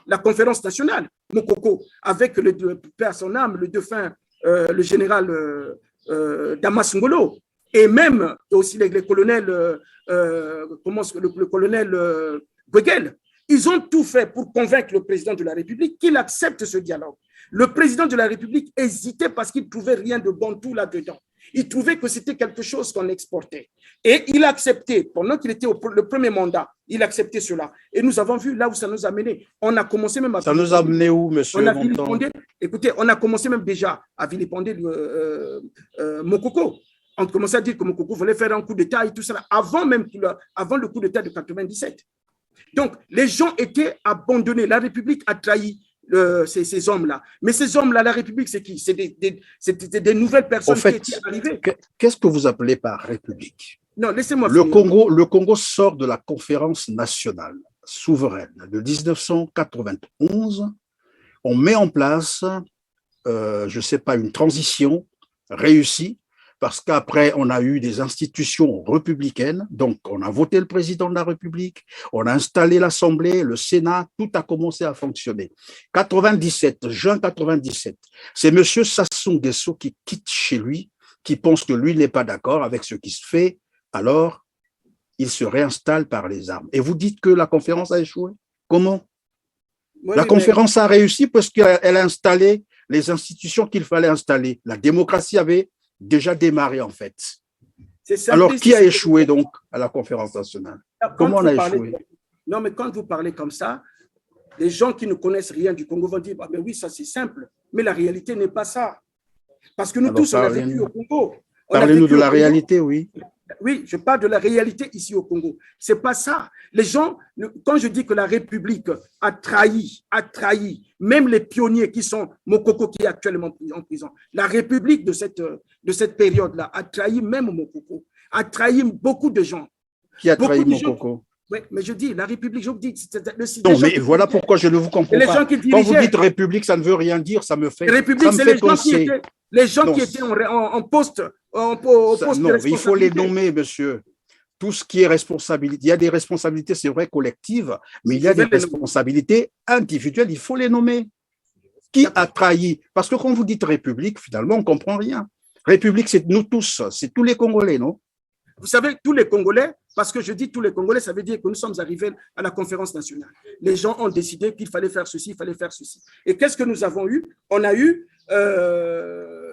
la conférence nationale. Mokoko, avec le père son âme, le défunt, le général Damas Ngolo, et même aussi le colonel, le colonel Guegel. Ils ont tout fait pour convaincre le président de la République qu'il accepte ce dialogue. Le président de la République hésitait parce qu'il ne trouvait rien de bon tout là-dedans. Il trouvait que c'était quelque chose qu'on exportait. Et il a accepté, pendant qu'il était le premier mandat, il a accepté cela. Et nous avons vu là où ça nous a mené. On a commencé même à... Ça nous a mené où, monsieur Montan? Écoutez, on a commencé même déjà à vilipender Mokoko. On commençait à dire que Mokoko voulait faire un coup d'État et tout ça, avant le coup d'État de 97. Donc, les gens étaient abandonnés. La République a trahi ces hommes-là. Mais ces hommes-là, la République, c'est qui? C'est des nouvelles personnes qui étaient arrivées. Qu'est-ce que vous appelez par République? Non, laissez-moi finir. Le Congo sort de la conférence nationale souveraine de 1991. On met en place, je ne sais pas, une transition réussie, parce qu'après, on a eu des institutions républicaines, donc on a voté le président de la République, on a installé l'Assemblée, le Sénat, tout a commencé à fonctionner. Juin 97, c'est M. Sassou Nguesso qui quitte chez lui, qui pense que lui n'est pas d'accord avec ce qui se fait, alors il se réinstalle par les armes. Et vous dites que la conférence a échoué? Comment? La conférence a réussi parce qu'elle a installé les institutions qu'il fallait installer. La démocratie avait déjà démarré en fait. Alors qui a échoué donc à la conférence nationale? Comment on a échoué? Non, mais quand vous parlez comme ça, les gens qui ne connaissent rien du Congo vont dire mais oui, ça c'est simple. Mais la réalité n'est pas ça. Parce que nous tous, on a vécu au Congo. Parlez-nous de la réalité, oui. Oui, je parle de la réalité ici au Congo. Ce n'est pas ça. Les gens, quand je dis que la République a trahi, même les pionniers qui sont Mokoko qui est actuellement en prison, la République de cette période-là a trahi même Mokoko, a trahi beaucoup de gens. Qui a trahi Mokoko? Oui, mais je dis, la République, je vous dis, non, mais voilà pourquoi je ne vous comprends pas. Quand vous dites République, ça ne veut rien dire, ça me fait République, c'est les gens qui étaient en poste. Non, mais il faut les nommer, monsieur. Tout ce qui est responsabilité, il y a des responsabilités, c'est vrai, collectives, mais il y a des responsabilités individuelles, il faut les nommer. Qui a trahi? Parce que quand vous dites République, finalement, on ne comprend rien. République, c'est nous tous, c'est tous les Congolais, non? Vous savez, tous les Congolais, parce que je dis tous les Congolais, ça veut dire que nous sommes arrivés à la conférence nationale. Les gens ont décidé qu'il fallait faire ceci, il fallait faire ceci. Et qu'est-ce que nous avons eu? On a eu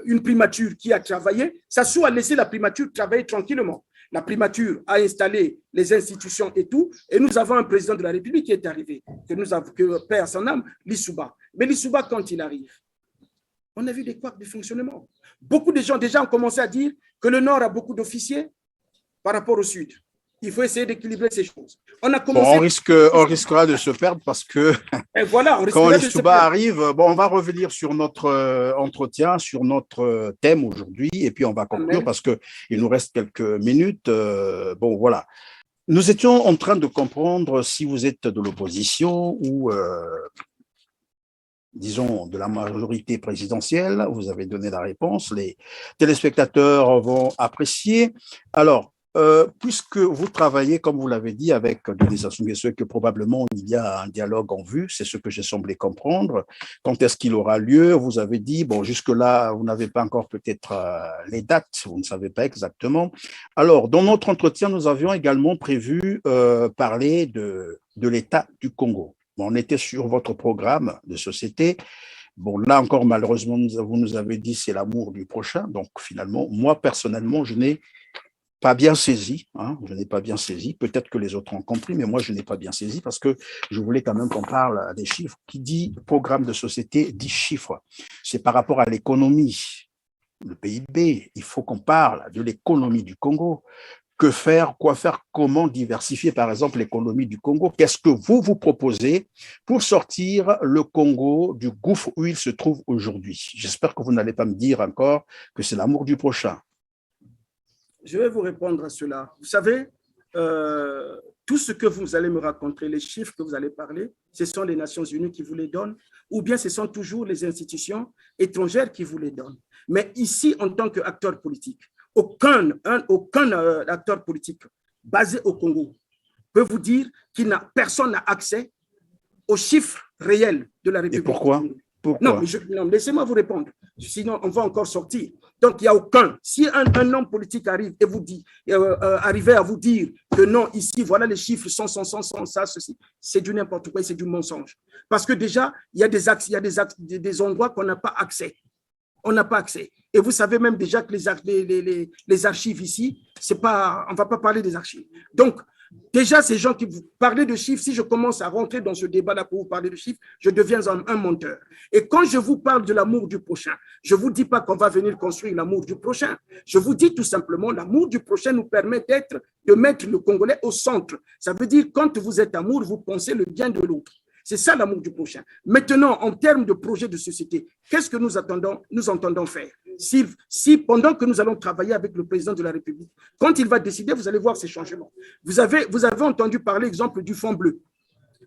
une primature qui a travaillé. Sassou a laissé la primature travailler tranquillement. La primature a installé les institutions et tout. Et nous avons un président de la République qui est arrivé, que perd son âme, Lissouba. Mais Lissouba, quand il arrive, on a vu des couacs de fonctionnement. Beaucoup de gens déjà ont commencé à dire que le Nord a beaucoup d'officiers par rapport au Sud. Il faut essayer d'équilibrer ces choses. On a Bon, commencé. on risquera de se perdre parce que Et voilà, on quand risquerait les de se Souba perdre. arrivent, bon, on va revenir sur notre entretien, sur notre thème aujourd'hui, et puis on va conclure Amen. parce qu'il nous reste quelques minutes. Bon, voilà. Nous étions en train de comprendre si vous êtes de l'opposition ou, disons, de la majorité présidentielle. Vous avez donné la réponse. Les téléspectateurs vont apprécier. Alors, puisque vous travaillez, comme vous l'avez dit, avec des associations que probablement il y a un dialogue en vue, c'est ce que j'ai semblé comprendre. Quand est-ce qu'il aura lieu? Vous avez dit, bon, jusque-là, vous n'avez pas encore peut-être les dates, vous ne savez pas exactement. Alors, dans notre entretien, nous avions également prévu parler de l'État du Congo. Bon, on était sur votre programme de société. Bon, là encore, malheureusement, vous nous avez dit c'est l'amour du prochain. Donc, finalement, moi, personnellement, je n'ai pas bien saisi, hein, je n'ai pas bien saisi, peut-être que les autres ont compris, mais moi je n'ai pas bien saisi parce que je voulais quand même qu'on parle des chiffres. Qui dit programme de société dit chiffres. C'est par rapport à l'économie, le PIB, il faut qu'on parle de l'économie du Congo. Que faire, quoi faire, comment diversifier par exemple l'économie du Congo? Qu'est-ce que vous proposez pour sortir le Congo du gouffre où il se trouve aujourd'hui? J'espère que vous n'allez pas me dire encore que c'est l'amour du prochain. Je vais vous répondre à cela. Vous savez, tout ce que vous allez me raconter, les chiffres que vous allez parler, ce sont les Nations Unies qui vous les donnent, ou bien ce sont toujours les institutions étrangères qui vous les donnent. Mais ici, en tant qu'acteur politique, aucun acteur politique basé au Congo peut vous dire personne n'a accès aux chiffres réels de la République. Et pourquoi? Non, laissez-moi vous répondre. Sinon, on va encore sortir. Donc, il n'y a aucun. Si un homme politique arrive et vous dit, arrivait à vous dire que non, ici, voilà les chiffres, ça, ceci, c'est du n'importe quoi, c'est du mensonge. Parce que déjà, il y a des axes, il y a des endroits qu'on n'a pas accès. On n'a pas accès. Et vous savez même déjà que les archives ici, c'est pas, on ne va pas parler des archives. Donc, déjà, ces gens qui vous parlent de chiffres, si je commence à rentrer dans ce débat-là pour vous parler de chiffres, je deviens un menteur. Et quand je vous parle de l'amour du prochain, je ne vous dis pas qu'on va venir construire l'amour du prochain. Je vous dis tout simplement, l'amour du prochain nous permet de mettre le Congolais au centre. Ça veut dire, quand vous êtes amour, vous pensez le bien de l'autre. C'est ça l'amour du prochain. Maintenant, en termes de projet de société, qu'est-ce que nous entendons faire? Si pendant que nous allons travailler avec le président de la République, quand il va décider, vous allez voir ces changements. Vous avez entendu parler, exemple, du fonds bleu.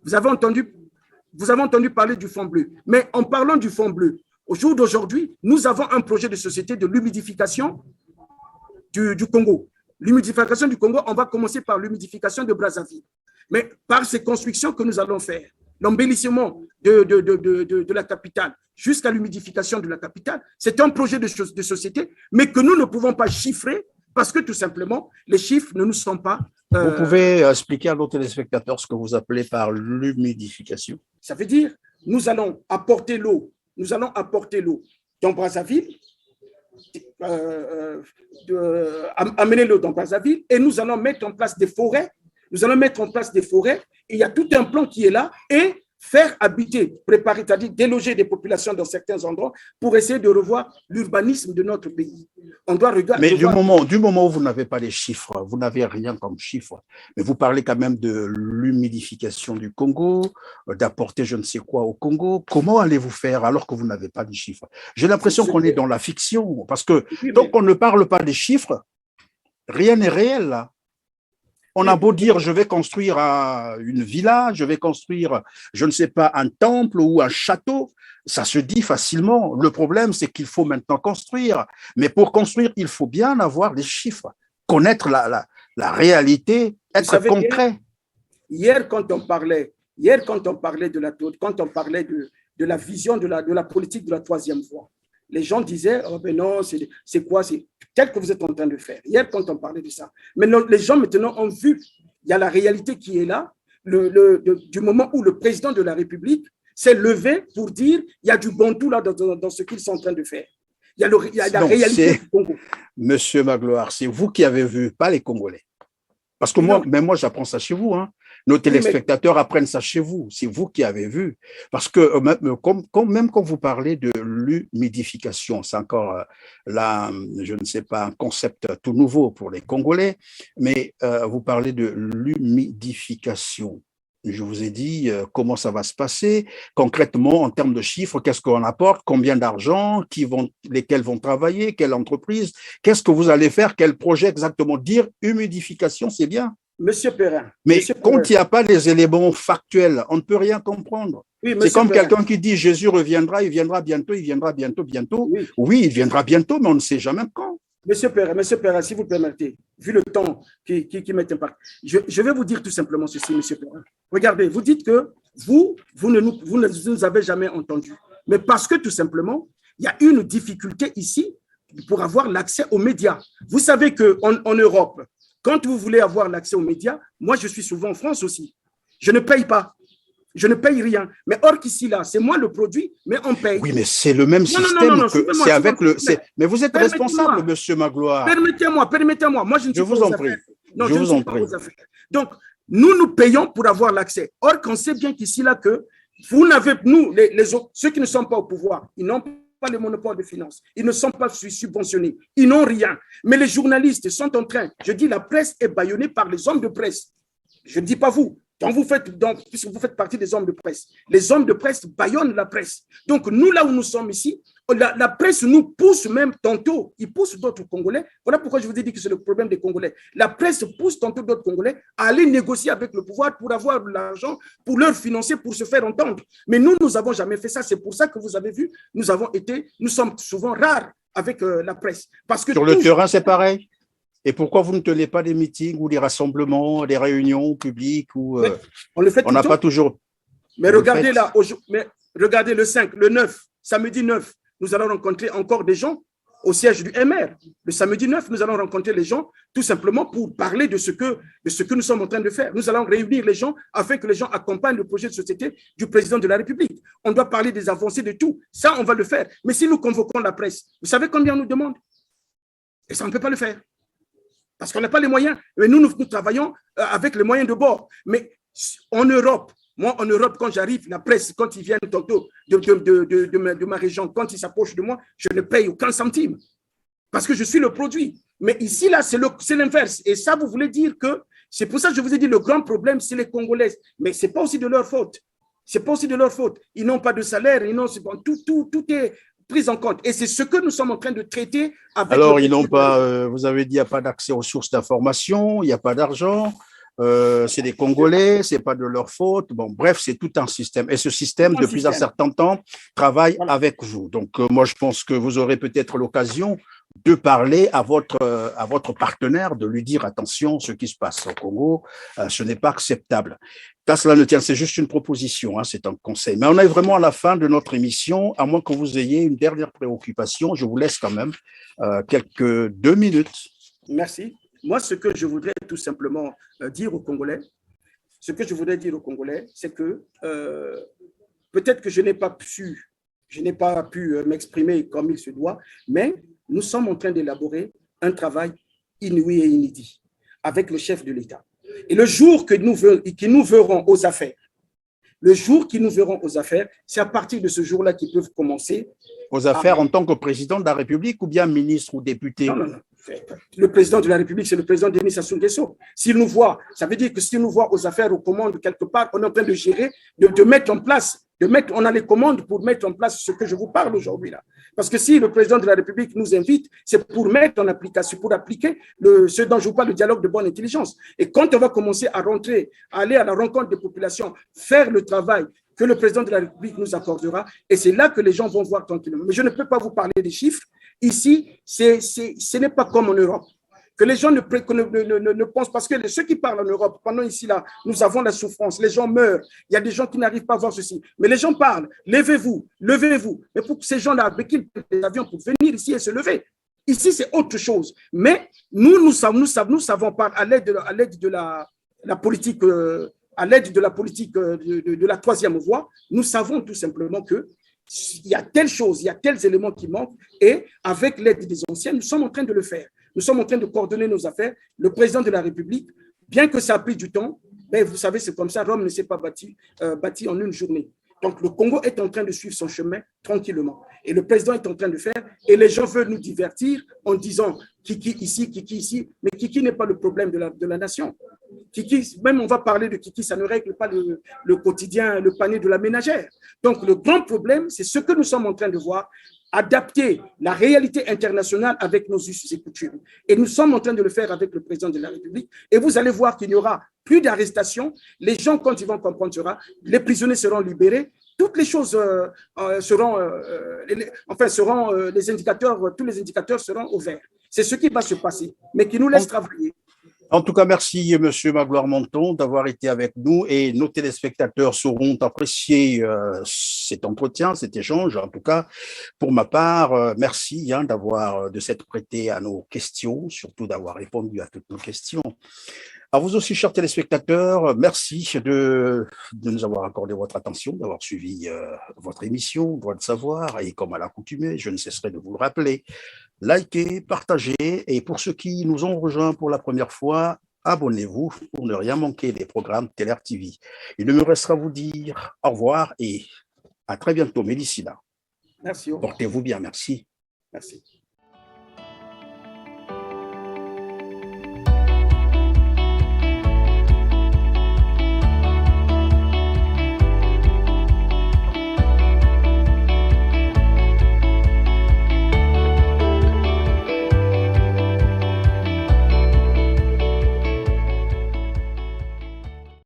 Vous avez entendu parler du fonds bleu. Mais en parlant du fonds bleu, au jour d'aujourd'hui, nous avons un projet de société de l'humidification du Congo. L'humidification du Congo, on va commencer par l'humidification de Brazzaville. Mais par ces constructions que nous allons faire, l'embellissement de la capitale jusqu'à l'humidification de la capitale, c'est un projet de société, mais que nous ne pouvons pas chiffrer parce que tout simplement, les chiffres ne nous sont pas... Vous pouvez expliquer à nos téléspectateurs ce que vous appelez par l'humidification? Ça veut dire, nous allons apporter l'eau dans Brazzaville, amener l'eau dans Brazzaville, et nous allons mettre en place des forêts. Il y a tout un plan qui est là et faire habiter, préparer, c'est-à-dire déloger des populations dans certains endroits pour essayer de revoir l'urbanisme de notre pays. On doit regarder. Mais du moment où vous n'avez pas les chiffres, vous n'avez rien comme chiffre, mais vous parlez quand même de l'humidification du Congo, d'apporter je ne sais quoi au Congo. Comment allez-vous faire alors que vous n'avez pas de chiffres? J'ai l'impression qu'on est dans la fiction, parce que tant qu'on ne parle pas des chiffres, rien n'est réel là. On a beau dire, je vais construire une villa, je vais construire, je ne sais pas, un temple ou un château, ça se dit facilement. Le problème, c'est qu'il faut maintenant construire. Mais pour construire, il faut bien avoir les chiffres, connaître la réalité, être concret. Hier, quand on parlait de la vision de la politique de la troisième voie, les gens disaient, oh ben non, c'est quoi, c'est tel que vous êtes en train de faire. Hier, quand on parlait de ça. Mais non, les gens maintenant ont vu, il y a la réalité qui est là, du moment où le président de la République s'est levé pour dire, il y a du bon tout là dans ce qu'ils sont en train de faire. Il y a la réalité du Congo. Monsieur Magloire, c'est vous qui avez vu, pas les Congolais. Parce que moi, j'apprends ça chez vous. Hein. nos téléspectateurs apprennent ça chez vous. C'est vous qui avez vu. Parce que même quand vous parlez de l'humidification, c'est encore là, je ne sais pas, un concept tout nouveau pour les Congolais, mais vous parlez de l'humidification. Je vous ai dit comment ça va se passer concrètement en termes de chiffres, qu'est-ce qu'on apporte, combien d'argent, lesquels vont travailler, quelle entreprise, qu'est-ce que vous allez faire, quel projet exactement. Dire humidification, c'est bien. Monsieur Perrin. Mais Monsieur quand Perrin. il n'y a pas les éléments factuels, on ne peut rien comprendre. Oui, c'est comme Perrin. quelqu'un qui dit Jésus reviendra, il viendra bientôt, il viendra bientôt, bientôt. Oui. Oui, il viendra bientôt, mais on ne sait jamais quand. Monsieur Perrin, si vous permettez, vu le temps qui m'est imparti, je vais vous dire tout simplement ceci, Monsieur Perrin. Regardez, vous dites que vous ne nous avez jamais entendus. Mais parce que tout simplement, il y a une difficulté ici pour avoir l'accès aux médias. Vous savez qu'en Europe, quand vous voulez avoir l'accès aux médias, moi je suis souvent en France aussi. Je ne paye pas. Je ne paye rien. Mais or qu'ici, là, c'est moi le produit, mais on paye. Oui, mais c'est le même système. C'est avec le. Mais vous êtes responsable, monsieur Magloire. Permettez-moi. Moi, je ne suis pas aux affaires. Non, je ne suis pas aux affaires. Donc, nous payons pour avoir l'accès. Or, qu'on sait bien qu'ici, là, que vous n'avez, nous, les autres, ceux qui ne sont pas au pouvoir, ils n'ont pas le monopole de finances. Ils ne sont pas subventionnés. Ils n'ont rien. Mais les journalistes sont en train, je dis, la presse est bâillonnée par les hommes de presse. Je ne dis pas vous. Puisque vous faites partie des hommes de presse, les hommes de presse bâillonnent la presse. Donc, nous, là où nous sommes ici, la presse nous pousse même tantôt, il pousse d'autres Congolais. Voilà pourquoi je vous ai dit que c'est le problème des Congolais. La presse pousse tantôt d'autres Congolais à aller négocier avec le pouvoir pour avoir de l'argent, pour leur financer, pour se faire entendre. Mais nous n'avons jamais fait ça. C'est pour ça que vous avez vu, nous sommes souvent rares avec la presse. Parce que sur le terrain, c'est pareil. Et pourquoi vous ne tenez pas des meetings ou des rassemblements, des réunions publiques où on le fait on n'a pas toujours. Mais regardez là, regardez le 5, le 9, samedi 9, nous allons rencontrer encore des gens au siège du MR. Le samedi 9, nous allons rencontrer les gens tout simplement pour parler de ce que nous sommes en train de faire. Nous allons réunir les gens afin que les gens accompagnent le projet de société du président de la République. On doit parler des avancées de tout. Ça, on va le faire. Mais si nous convoquons la presse, vous savez combien on nous demande? Et ça, on ne peut pas le faire. Parce qu'on n'a pas les moyens. Mais nous travaillons avec les moyens de bord. Mais en Europe, moi, en Europe, quand j'arrive, la presse, quand ils viennent tantôt de ma région, quand ils s'approchent de moi, je ne paye aucun centime. Parce que je suis le produit. Mais ici, là, c'est l'inverse. Et ça, vous voulez dire que, c'est pour ça que je vous ai dit, le grand problème, c'est les Congolais. Mais ce n'est pas aussi de leur faute. C'est pas aussi de leur faute. Ils n'ont pas de salaire, tout est prise en compte. Et c'est ce que nous sommes en train de traiter avec… Alors, ils n'ont pas, vous avez dit, il n'y a pas d'accès aux sources d'information, il n'y a pas d'argent, c'est des Congolais, ce n'est pas de leur faute. Bon, bref, c'est tout un système. Et ce système, depuis un certain temps, travaille avec vous. Donc, moi, je pense que vous aurez peut-être l'occasion de parler à votre partenaire, de lui dire, attention, ce qui se passe au Congo, ce n'est pas acceptable. Là, cela ne tient, c'est juste une proposition, hein, c'est un conseil. Mais on est vraiment à la fin de notre émission, à moins que vous ayez une dernière préoccupation. Je vous laisse quand même quelques 2 minutes. Merci. Moi, ce que je voudrais tout simplement dire aux Congolais, c'est que peut-être que je n'ai pas pu m'exprimer comme il se doit, mais nous sommes en train d'élaborer un travail inouï et inédit avec le chef de l'État. Et le jour que nous verrons aux affaires, c'est à partir de ce jour-là qu'ils peuvent commencer. Aux affaires en tant que président de la République ou bien ministre ou député? Non. Le président de la République, c'est le président Denis Sassou Nguesso. S'il nous voit, ça veut dire que s'il nous voit aux affaires, aux commandes quelque part, on est en train de gérer, de mettre en place, on a les commandes pour mettre en place ce que je vous parle aujourd'hui là. Parce que si le président de la République nous invite, c'est pour mettre en application, pour appliquer ce dont je vous parle, le dialogue de bonne intelligence. Et quand on va commencer à aller à la rencontre des populations, faire le travail que le président de la République nous accordera, et c'est là que les gens vont voir tranquillement. Mais je ne peux pas vous parler des chiffres. Ici, ce n'est pas comme en Europe. Que les gens ne pensent, parce que ceux qui parlent en Europe, pendant ici, là, nous avons la souffrance, les gens meurent, il y a des gens qui n'arrivent pas à voir ceci. Mais les gens parlent, levez-vous. Mais pour que ces gens-là, avec qui ils prennent des avions pour venir ici et se lever, ici, c'est autre chose. Mais nous savons pas, à l'aide de la politique, de la troisième voie, nous savons tout simplement que il y a telle chose, il y a tels éléments qui manquent, et avec l'aide des anciens, nous sommes en train de le faire. Nous sommes en train de coordonner nos affaires. Le président de la République, bien que ça a pris du temps, Ben, vous savez, c'est comme ça, Rome ne s'est pas bâti en une journée. Donc, le Congo est en train de suivre son chemin tranquillement. Et le président est en train de faire. Et les gens veulent nous divertir en disant Kiki ici, Kiki ici. Mais Kiki n'est pas le problème de la nation. Kiki, même on va parler de Kiki, ça ne règle pas le quotidien, le panier de la ménagère. Donc, le grand problème, c'est ce que nous sommes en train de voir, adapter la réalité internationale avec nos us et coutumes. Et nous sommes en train de le faire avec le président de la République. Et vous allez voir qu'il n'y aura plus d'arrestations. Les gens, quand ils vont comprendre, les prisonniers seront libérés. Toutes les choses seront les indicateurs, tous les indicateurs seront au vert. C'est ce qui va se passer, mais qui nous laisse travailler. En tout cas, merci, M. Magloire-Menton, d'avoir été avec nous et nos téléspectateurs sauront apprécier cet entretien, cet échange. En tout cas, pour ma part, merci de s'être prêté à nos questions, surtout d'avoir répondu à toutes nos questions. À vous aussi, chers téléspectateurs, merci de nous avoir accordé votre attention, d'avoir suivi votre émission, Droit de savoir, et comme à l'accoutumée, je ne cesserai de vous le rappeler, likez, partagez, et pour ceux qui nous ont rejoints pour la première fois, abonnez-vous pour ne rien manquer des programmes Télér TV. Il ne me restera à vous dire au revoir et à très bientôt, mais d'ici là, merci. Portez-vous bien, merci. Merci.